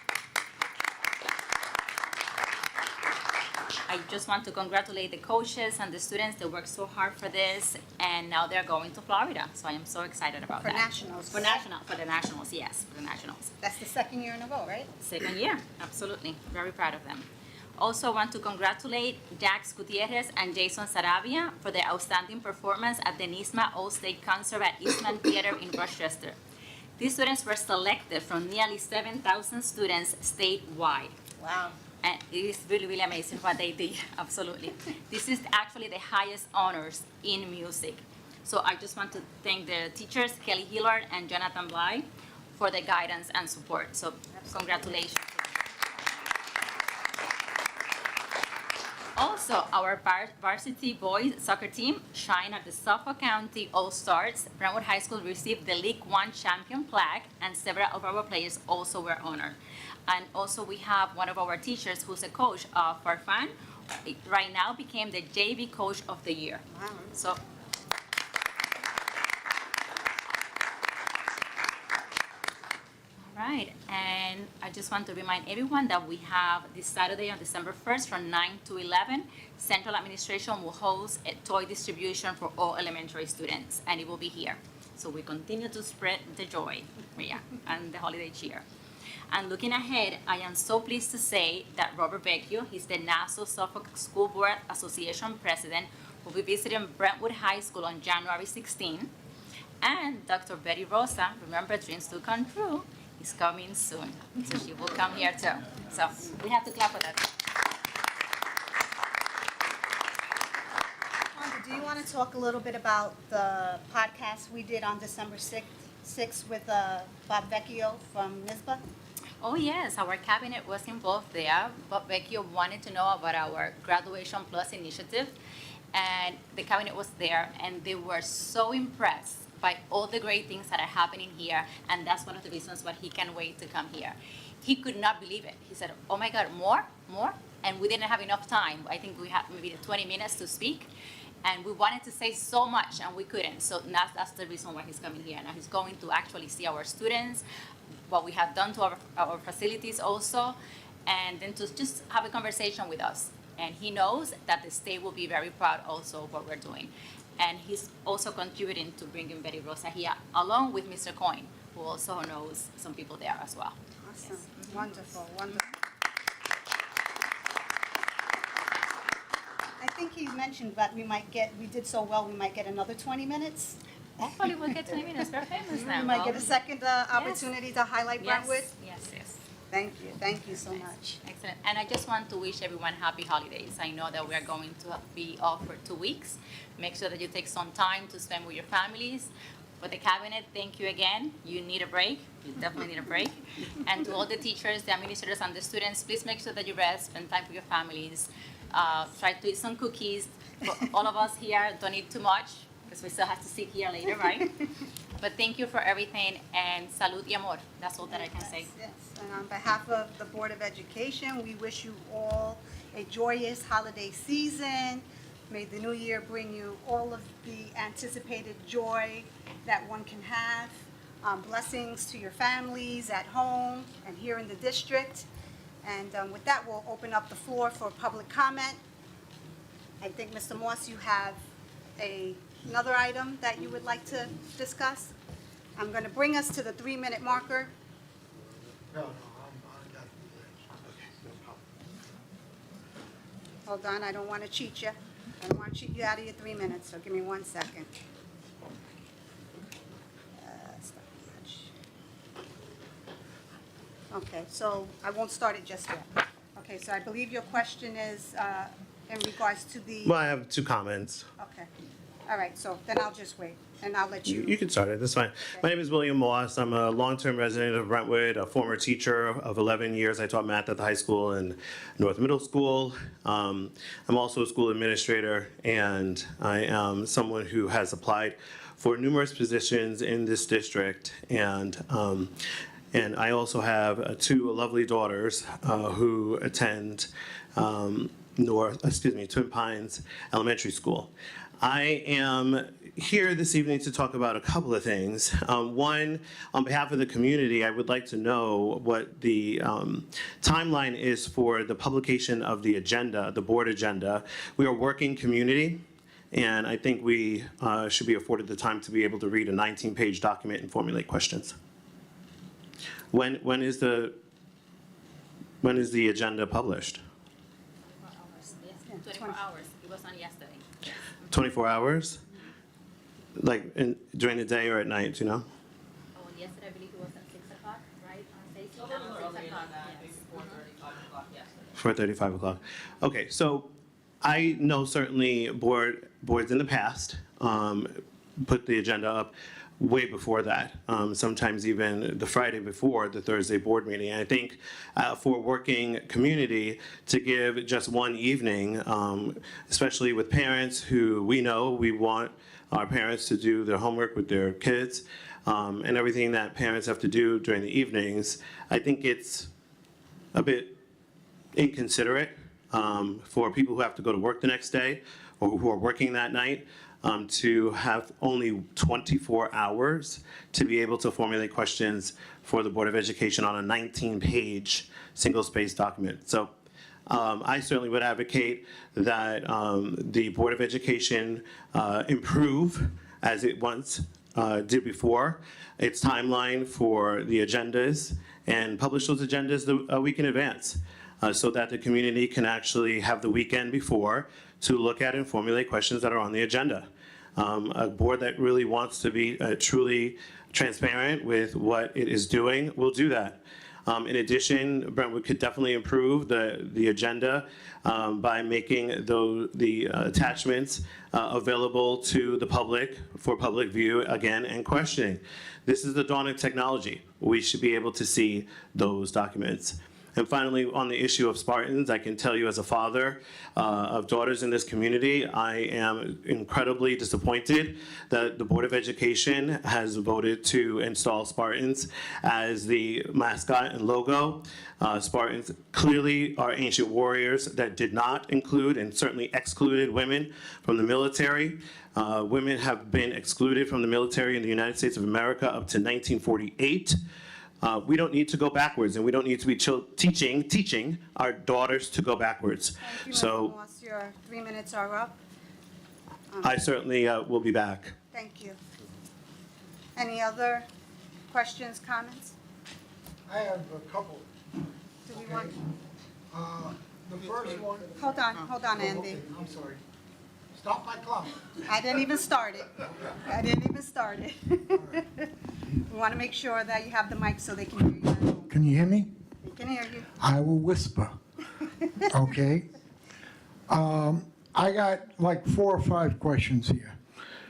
I just want to congratulate the coaches and the students. They worked so hard for this, and now they're going to Florida. So I am so excited about For that. nationals. For the nationals, yes, for the nationals. That's the second year in a row, right? Second year, absolutely. Very proud of them. Also want to congratulate Jax Gutierrez and Jason Saravia for their outstanding performance at the NISMA All-State Concert at Eastman Theater in Rochester. These students were selected from nearly 7,000 students statewide. Wow. And it is really, really amazing what they did, absolutely. This is actually the highest honors in music. So I just want to thank the teachers, Kelly Hillard and Jonathan Bly, for the guidance and support. So congratulations. Also, our varsity boys soccer team shined at the Suffolk County All-Stars. Brentwood High School received the League One champion plaque, and several of our players also were honored. And also, we have one of our teachers who's a coach, Farfan, right now became the JV Coach of the Year. Wow. So. Right, and I just want to remind everyone that we have this Saturday on December 1st from 9 to 11, Central Administration will host a toy distribution for all elementary students, and it will be here. So we continue to spread the joy, Maria, and the holiday cheer. And looking ahead, I am so pleased to say that Robert Vecchio, he's the Nassau Suffolk School Board Association President, will be visiting Brentwood High School on January 16. And Dr. Betty Rosa, remember Dreams Do Come True, is coming soon. So she will come here too. So we have to clap for that. Wanda, do you want to talk a little bit about the podcast we did on December 6th with Bob Vecchio from NISBA? Oh yes, our cabinet was involved there. Bob Vecchio wanted to know about our Graduation Plus initiative, and the cabinet was there, and they were so impressed by all the great things that are happening here, and that's one of the reasons why he can't wait to come here. He could not believe it. He said, oh my God, more? And we didn't have enough time. I think we had maybe 20 minutes to speak, And we wanted to say so much and we couldn't. So that's the reason why he's coming here. Now he's going to actually see our students, what we have done to our facilities also, and then to just have a conversation with us. And he knows that the state will be very proud also of what we're doing. And he's also contributing to bringing Betty Rosa here, along with Mr. Coyne, who also knows some people there as well. Awesome. Wonderful, wonderful. I think he mentioned that we did so well, we might get another 20 minutes. Hopefully we'll get 20 minutes. We're famous now. We might get a second opportunity to highlight Brentwood. Yes, yes. Thank you so much. Excellent. And I just want to wish everyone happy holidays. I know that we are going to be off for 2 weeks. Make sure that you take some time to spend with your families. For the cabinet, thank you again. You need a break. You definitely need a break. And to all the teachers, the administrators, and the students, please make sure that you rest, spend time with your families. Try to eat some cookies. For all of us here, don't eat too much, because we still have to sit here later, right? But thank you for everything, and salud y amor. That's all that I can say. Yes, and on behalf of the Board of Education, we wish you all a joyous holiday season. May the new year bring you all of the anticipated joy that one can have. Blessings to your families at home and here in the district. And with that, we'll open up the floor for public comment. I think, Mr. Moss, you have another item that you would like to discuss. I'm going to bring us to the 3-minute marker. No, I got it. Hold on, I don't want to cheat you. I don't want to cheat you out of your 3 minutes, so give me 1 second. Okay, so I won't start it just yet. Okay, so I believe your question is in regards to the, Well, I have 2 comments. okay. All right, so then I'll just wait, and I'll let you. You can start it, that's fine. My name is William Moss. I'm a long-term resident of Brentwood, a former teacher of 11 years. I taught math at the high school and North Middle School. I'm also a school administrator, and I am someone who has applied for numerous positions in this district. And I also have 2 lovely daughters who attend Twin Pines Elementary School. I am here this evening to talk about a couple of things. One, on behalf of the community, I would like to know what the timeline is for the publication of the agenda, the board agenda. We are a working community, and I think we should be afforded the time to be able to read a 19-page document and formulate questions. When is the agenda published? 24 hours. It was on yesterday. 24 hours? Like during the day or at night, you know? Oh, yesterday I believe it was at 6 o'clock, right? On Stacy? A little earlier than that, maybe 4:30, 5 o'clock yesterday. 4:30, 5 o'clock. Okay, so I know certainly boards in the past put the agenda up way before that, sometimes even the Friday before the Thursday board meeting. And I think for a working community to give just one evening, especially with parents who we know we want our parents to do their homework with their kids and everything that parents have to do during the evenings, I think it's a bit inconsiderate for people who have to go to work the next day or who are working that night. To have only 24 hours to be able to formulate questions for the Board of Education on a 19-page single-spaced document. So I certainly would advocate that the Board of Education improve, as it once did before, its timeline for the agendas and publish those agendas a week in advance so that the community can actually have the weekend before to look at and formulate questions that are on the agenda. A board that really wants to be truly transparent with what it is doing will do that. In addition, Brentwood could definitely improve the agenda by making the attachments available to the public for public view again and questioning. This is the dawn of technology. We should be able to see those documents. And finally, on the issue of Spartans, I can tell you as a father of daughters in this community, I am incredibly disappointed that the Board of Education has voted to install Spartans as the mascot and logo. Spartans clearly are ancient warriors that did not include and certainly excluded women from the military. Women have been excluded from the military in the United States of America up to 1948. We don't need to go backwards, and we don't need to be teaching our daughters to go backwards. Thank you, Mr. So Moss. Your 3 minutes are up. I certainly will be back. Thank you. Any other questions, comments? I have a couple. Do we want, The first one. hold on, Andy. Okay, I'm sorry. Stop my clock. I didn't even start it. We want to make sure that you have the mic so they can hear you at home. Can you hear me? They can hear you. I will whisper. Okay? I got like 4 or 5 questions here.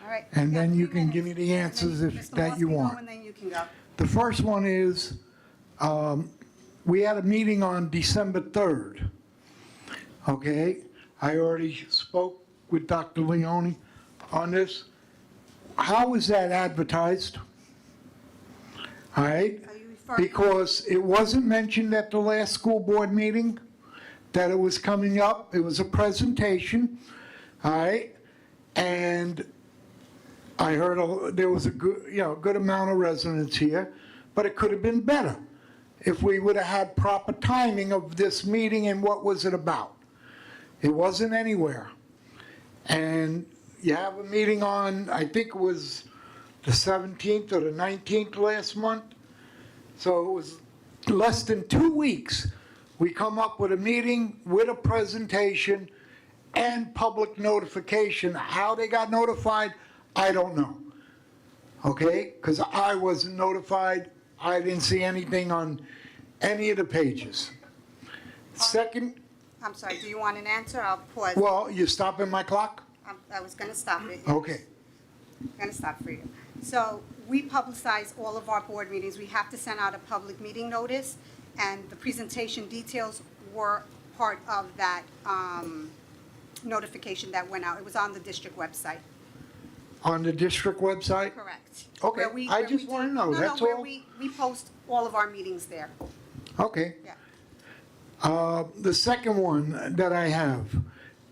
All right. And got then you 3 can give me minutes. the answers And then if Mr. that Moss you can go, want. and then you can go. The first one is, we had a meeting on December 3rd. Okay? I already spoke with Dr. Leone on this. How was that advertised? All right? Are you referring? Because it wasn't mentioned at the last school board meeting that it was coming up. It was a presentation, all right? And I heard there was a good amount of residents here, but it could have been better if we would have had proper timing of this meeting and what was it about. It wasn't anywhere. And you have a meeting on, I think it was the 17th or the 19th last month. So it was less than 2 weeks. We come up with a meeting with a presentation and public notification. How they got notified, I don't know. Okay? Because I wasn't notified. I didn't see anything on any of the pages. Second, I'm sorry, do you want an answer? I'll pause. well, you stopping my clock? I was going to stop it. Okay. I'm going to stop for you. So we publicize all of our board meetings. We have to send out a public meeting notice, and the presentation details were part of that notification that went out. It was on the district website. On the district website? Correct. Okay, Where we- I where just we wanna do- know, no, that's where all. we post all of our meetings there. Okay. Yeah. The second one that I have,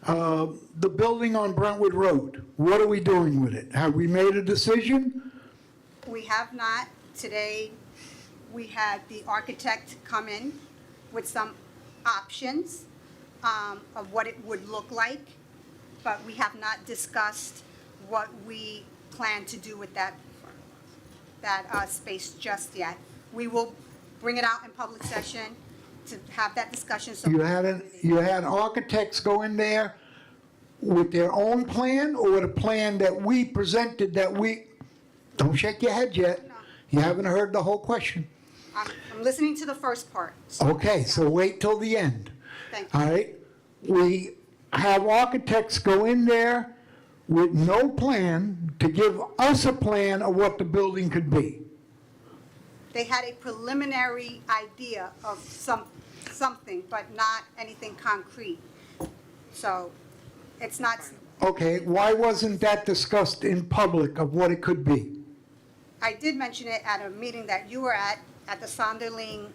the building on Brentwood Road, what are we doing with it? Have we made a decision? We have not. Today, we had the architect come in with some options of what it would look like, but we have not discussed what we plan to do with that space just yet. We will bring it out in public session to have that discussion. So You had architects go in there with their own plan or with a plan that we presented don't shake your head yet. No. You haven't heard the whole question. I'm listening to the first part. Okay, so wait till the end. Thank you. All right? We have architects go in there with no plan to give us a plan of what the building could be. They had a preliminary idea of something, but not anything concrete. So it's not, Okay, why wasn't that discussed in public of what it could be? I did mention it at a meeting that you were at the Sonderling,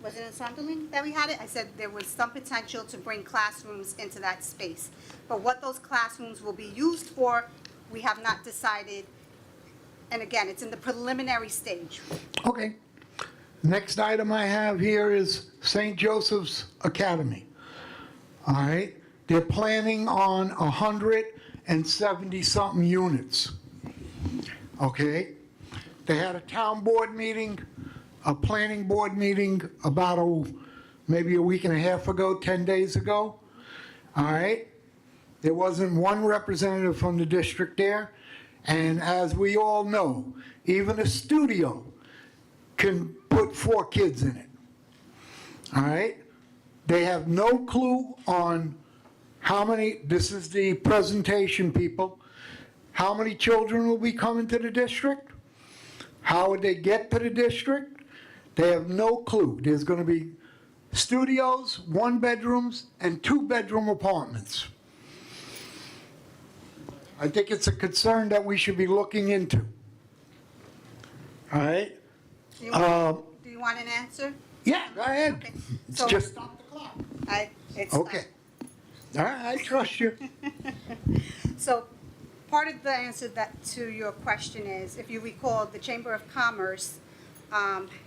was it in Sonderling that we had it? I said there was some potential to bring classrooms into that space. But what those classrooms will be used for, we have not decided. And again, it's in the preliminary stage. Okay. Next item I have here is St. Joseph's Academy. All right? They're planning on 170-something units. Okay? They had a town board meeting, a planning board meeting about maybe a week and a half ago, 10 days ago. All right? There wasn't one representative from the district there. And as we all know, even a studio can put 4 kids in it. All right? They have no clue on how many, this is the presentation, people, how many children will be coming to the district? How would they get to the district? They have no clue. There's going to be studios, one-bedrooms, and two-bedroom apartments. I think it's a concern that we should be looking into. All right? Do you want an answer? Yeah, go ahead. Okay. It's So- just stop the clock. It's Okay. All right, I trust you. So part of the answer to your question is, if you recall, the Chamber of Commerce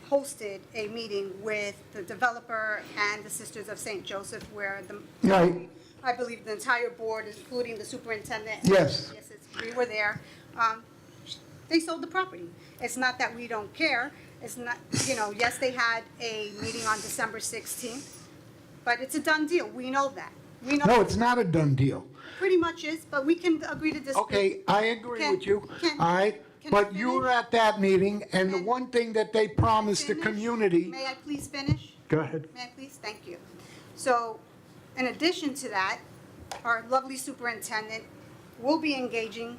hosted a meeting with the developer and the Sisters of St. Joseph, where Right. I believe the entire board, including the superintendent. Yes. We were there. They sold the property. It's not that we don't care. It's not, yes, they had a meeting on December 16th, but it's a done deal. We know that. We know No, it's not a done deal. pretty much is, but we can agree to disagree. Okay, I agree Can- with you, can- all right? can I But you were finish? at that meeting, and the Can- one thing that they promised the Finish? community. May I please finish? Go ahead. May I please? Thank you. So, in addition to that, our lovely superintendent will be engaging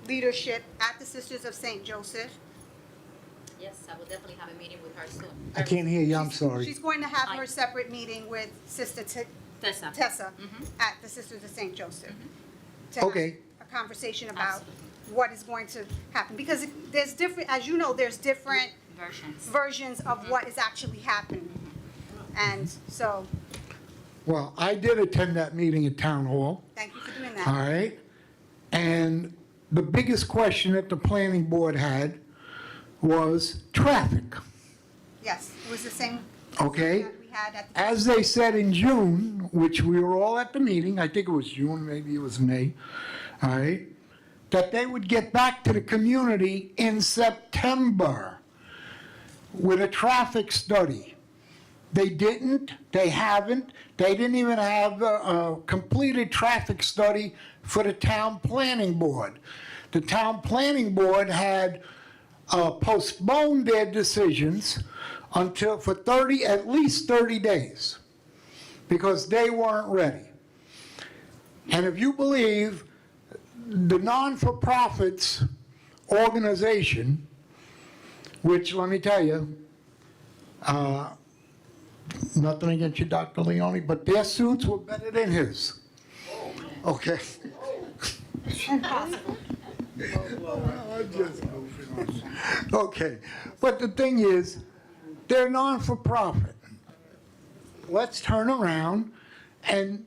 leadership at the Sisters of St. Joseph. Yes, I will definitely have a meeting with her soon. I can't hear you, I'm sorry. She's going to have her separate meeting with Sister Tessa. Tessa at the Sisters of St. Joseph. To have Okay. a conversation about what is going to happen. Because there's different, as you know, there's different versions of what is actually happening. And so, Well, I did attend that meeting at Town Hall, thank you for doing all that. right? And the biggest question that the planning board had was traffic, Yes, it was the same okay? that we had at the. As they said in June, which we were all at the meeting, I think it was June, maybe it was May, all right, that they would get back to the community in September with a traffic study. They didn't, they haven't, they didn't even have a completed traffic study for the town planning board. The town planning board had postponed their decisions until, for at least 30 days, because they weren't ready. And if you believe the non-for-profits organization, which, let me tell you, nothing against you, Dr. Leone, but their suits were better than his. Okay. Okay, but the thing is, they're non-for-profit. Let's turn around, and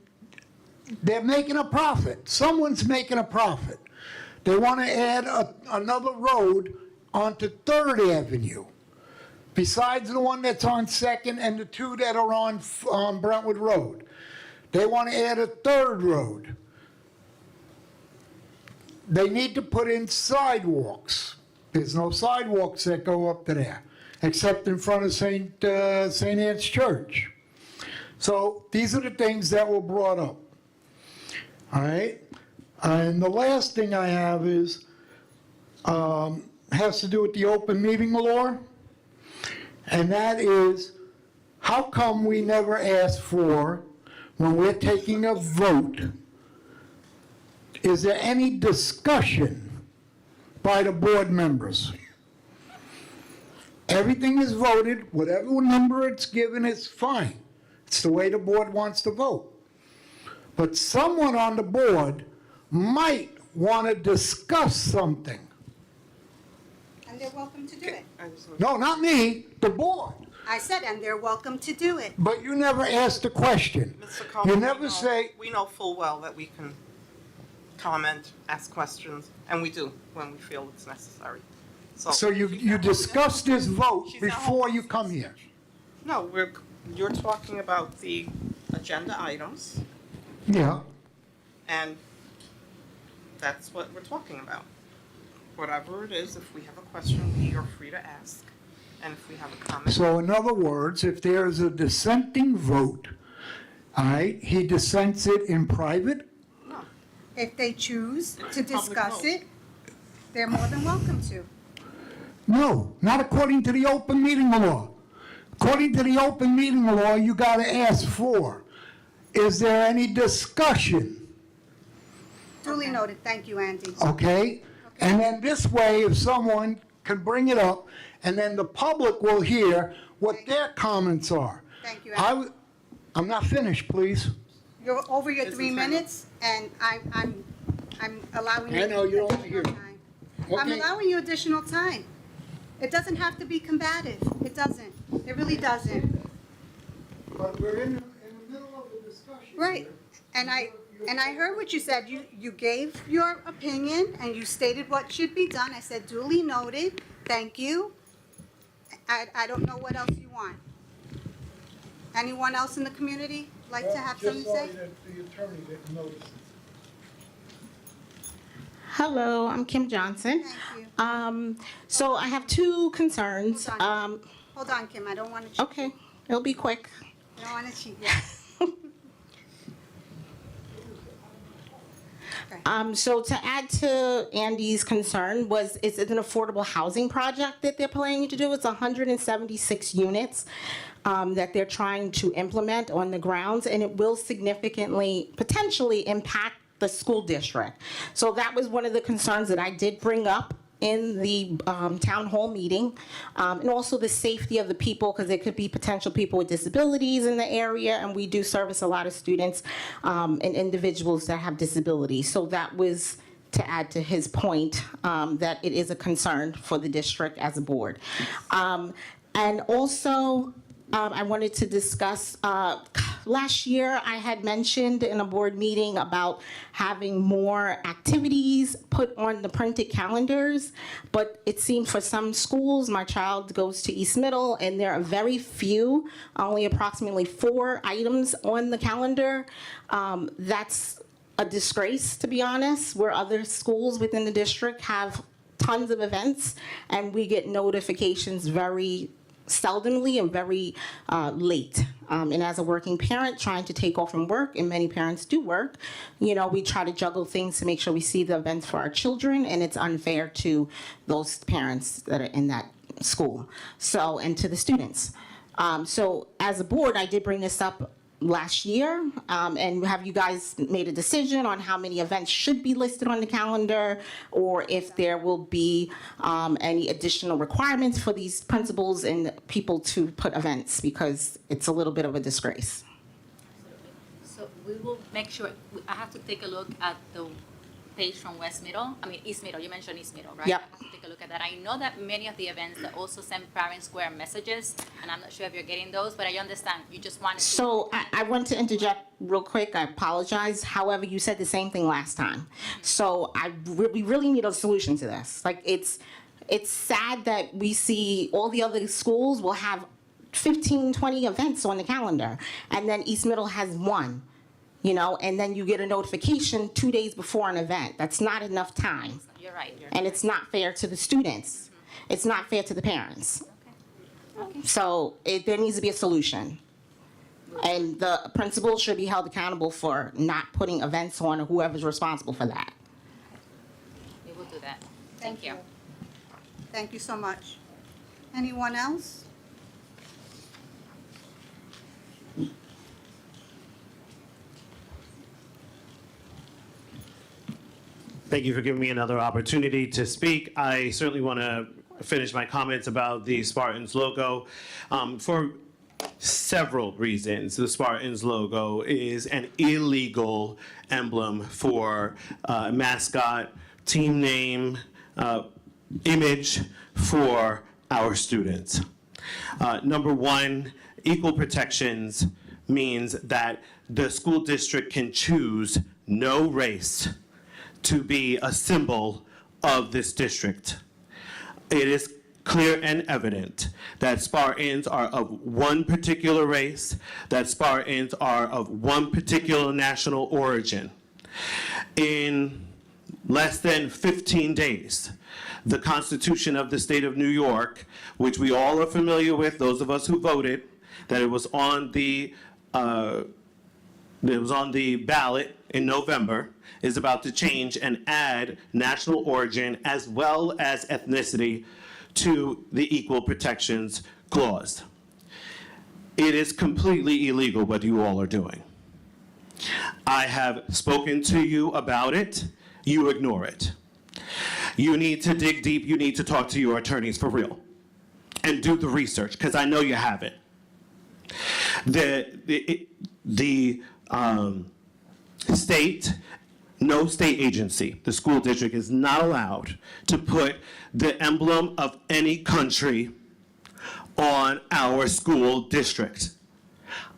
they're making a profit. Someone's making a profit. They want to add another road onto 3rd Avenue, besides the one that's on 2nd and the two that are on Brentwood Road. They want to add a 3rd road. They need to put in sidewalks. There's no sidewalks that go up to there, except in front of St. Anne's Church. So these are the things that were brought up. All right? And the last thing I have is, has to do with the open meeting law. And that is, how come we never ask for, when we're taking a vote, is there any discussion by the board members? Everything is voted, whatever number it's given is fine. It's the way the board wants to vote. But someone on the board might want to discuss something. And they're welcome to do it. No, not me, the board. I said, and they're welcome to do it. But you never asked the question. Mr. Coleman, You never say, we know full well that we can comment, ask questions, and we do when we feel it's necessary. so you discuss this vote She's not before you come here. No, you're talking about the agenda items, Yeah. and that's what we're talking about. Whatever it is, if we have a question, we are free to ask, and if we have a comment. So in other words, if there's a dissenting vote, all right, he dissents it in private? No, If they choose It's to a public discuss vote. it, they're more than welcome to. No, not according to the open meeting law. According to the open meeting law, you gotta ask for, is there any discussion? Duly noted. Thank you, Andy. Okay? And then this way, if someone can bring it up, and then the public will hear what their comments are. Thank you. I'm not finished, please. You're over your 3 minutes, and I'm allowing you. I know, you don't want to hear. additional time. I'm Okay. allowing you additional time. It doesn't have to be combative. It doesn't. It really doesn't. But we're in the middle of the discussion. Right. And I heard what you said. You gave your opinion and you stated what should be done. I said duly noted. Thank you. I don't know what else you want. Anyone else in the community like to have something to say? Just sorry that the attorney didn't notice. Hello, I'm Kim Johnson. Thank you. So I have two concerns. Hold on. Hold on, Kim. I don't want to cheat. Okay, it'll be quick. I don't want to cheat yet. So to add to Andy's concern is it an affordable housing project that they're planning to do? It's 176 units that they're trying to implement on the grounds, and it will significantly, potentially impact the school district. So that was one of the concerns that I did bring up in the town hall meeting, and also the safety of the people, because there could be potential people with disabilities in the area, and we do service a lot of students and individuals that have disabilities. So that was to add to his point that it is a concern for the district as a board. And also, I wanted to discuss, last year I had mentioned in a board meeting about having more activities put on the printed calendars, but it seemed for some schools, my child goes to East Middle, and there are very few, only approximately 4 items on the calendar. That's a disgrace, to be honest, where other schools within the district have tons of events, and we get notifications very seldomly and very late. And as a working parent trying to take off from work, and many parents do work, you know, we try to juggle things to make sure we see the events for our children, and it's unfair to those parents that are in that school. So, and to the students. So as a board, I did bring this up last year, and have you guys made a decision on how many events should be listed on the calendar, or if there will be any additional requirements for these principals and people to put events, because it's a little bit of a disgrace. So we will make sure, I have to take a look at the page from East Middle, you mentioned East Middle, right? Yep. I have to take a look at that. I know that many of the events that also send parent square messages, and I'm not sure if you're getting those, but I understand, you just wanted to. So I want to interject real quick, I apologize. However, you said the same thing last time. So we really need a solution to this. Like, it's sad that we see all the other schools will have 15, 20 events on the calendar, and then East Middle has 1. You know, and then you get a notification 2 days before an event. That's not enough time. You're right. And it's not fair to the students. It's not fair to the parents. Okay. So there needs to be a solution. And the principal should be held accountable for not putting events on, or whoever's responsible for that. We will do that. Thank you. Thank you so much. Anyone else? Thank you for giving me another opportunity to speak. I certainly want to finish my comments about the Spartans logo. For several reasons, the Spartans logo is an illegal emblem for mascot, team name, image for our students. Number one, equal protections means that the school district can choose no race to be a symbol of this district. It is clear and evident that Spartans are of one particular race, that Spartans are of one particular national origin. In less than 15 days, the Constitution of the State of New York, which we all are familiar with, those of us who voted, that it was on the ballot in November, is about to change and add national origin as well as ethnicity to the Equal Protections Clause. It is completely illegal what you all are doing. I have spoken to you about it. You ignore it. You need to dig deep. You need to talk to your attorneys for real and do the research, because I know you have it. No state agency, the school district is not allowed to put the emblem of any country on our school district.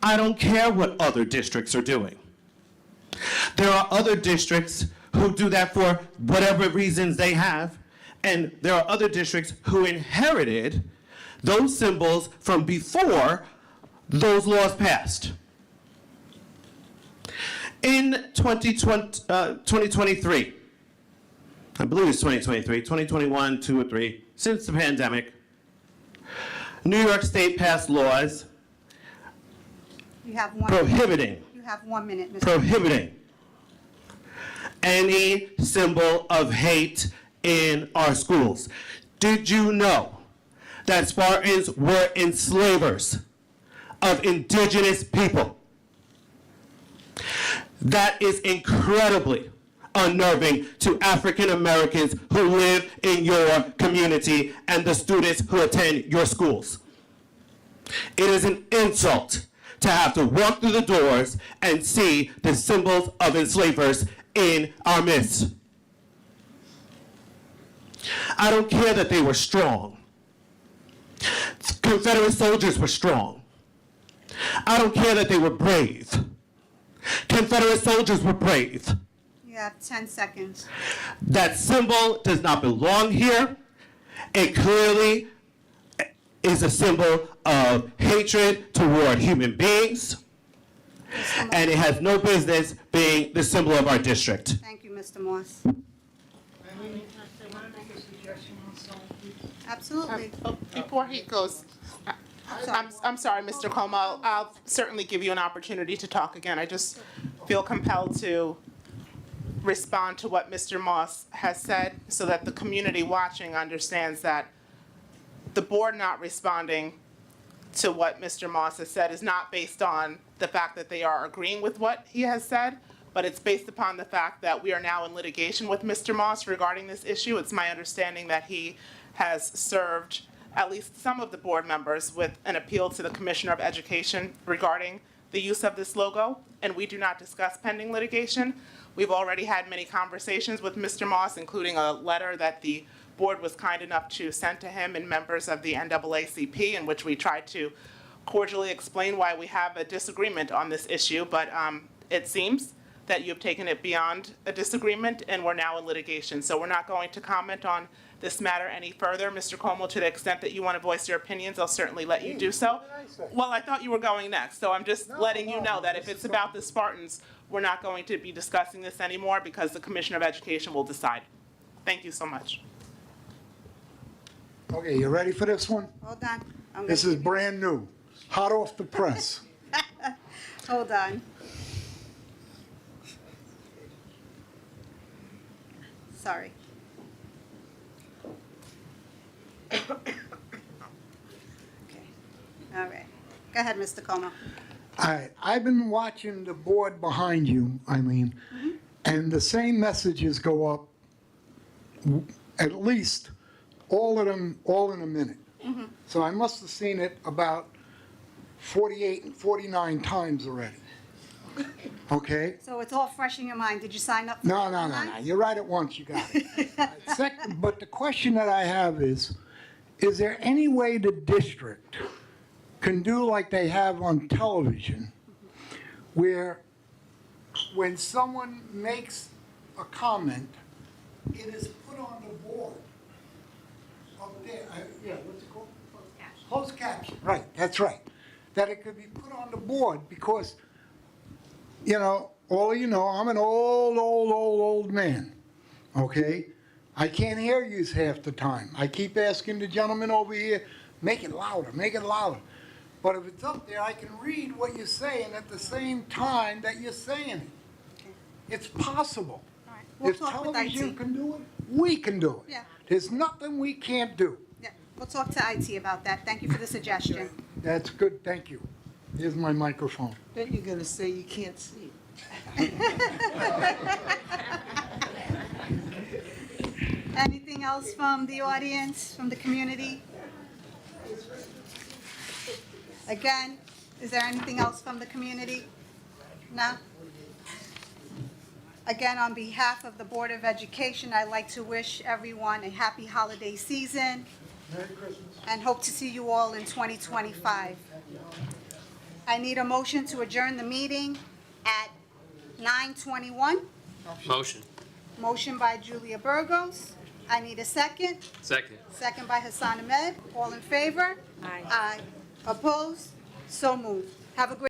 I don't care what other districts are doing. There are other districts who do that for whatever reasons they have, and there are other districts who inherited those symbols from before those laws passed. In 2023, I believe it's 2023, 2021, 2 or 3, since the pandemic, New York State passed laws You have one. prohibiting You have 1 minute, Mr. prohibiting any symbol of hate in our schools. Did you know that Spartans were enslavers of indigenous people? That is incredibly unnerving to African Americans who live in your community and the students who attend your schools. It is an insult to have to walk through the doors and see the symbols of enslavers in our midst. I don't care that they were strong. Confederate soldiers were strong. I don't care that they were brave. Confederate soldiers were brave. You have 10 seconds. That symbol does not belong here. It clearly is a symbol of hatred toward human beings, and it has no business being the symbol of our district. Thank you, Mr. Moss. Absolutely. Before he goes, I'm sorry, Mr. Como. I'll certainly give you an opportunity to talk again. I just feel compelled to respond to what Mr. Moss has said so that the community watching understands that the board not responding to what Mr. Moss has said is not based on the fact that they are agreeing with what he has said, but it's based upon the fact that we are now in litigation with Mr. Moss regarding this issue. It's my understanding that he has served at least some of the board members with an appeal to the Commissioner of Education regarding the use of this logo, and we do not discuss pending litigation. We've already had many conversations with Mr. Moss, including a letter that the board was kind enough to send to him and members of the NAACP, in which we tried to cordially explain why we have a disagreement on this issue, but it seems that you've taken it beyond a disagreement and we're now in litigation. So we're not going to comment on this matter any further. Mr. Como, to the extent that you want to voice your opinions, I'll certainly let you do so. Well, I thought you were going next, so I'm just letting you know that if it's about the Spartans, we're not going to be discussing this anymore because the Commissioner of Education will decide. Thank you so much. Okay, you ready for this one? Hold on. I'm This gonna is brand new, hot off the press. Hold on. Sorry. Okay. All right. Go ahead, Mr. Como. I've been watching the board behind you, Eileen, and the same messages go up, at least all of them, all in a minute. So I must have seen it about 48 and 49 times already. Okay? So it's all fresh in your mind. Did you sign up for No, it no, no, online? no. You write it once, you got it. Second, but the question that I have is there any way the district can do like they have on television, where when someone makes a comment, it is put on the board up there? Yeah, what's it called? Closed caption. Right, that's right. That it could be put on the board because, you know, all of you know, I'm an old man, okay? I can't hear you half the time. I keep asking the gentleman over here, make it louder, make it louder. But if it's up there, I can read what you're saying at the same time that you're saying it. It's possible. All right. We'll If talk with television IT. can do it, we can do it. Yeah. There's nothing we can't do. Yeah, we'll talk to IT about that. Thank you for the suggestion. That's good, thank you. Here's my microphone. Then you're gonna say you can't see. Anything else from the audience, from the community? Again, Is there anything else from the community? No? Again, on behalf of the Board of Education, I'd like to wish everyone a happy holiday season. Merry Christmas. And hope to see you all in 2025. I need a motion to adjourn the meeting at 9:21. Motion. Motion by Julia Burgos. I need a second. Second. Second by Hassan Ahmed. All in favor? Aye. Aye. Opposed? So moved. Have a great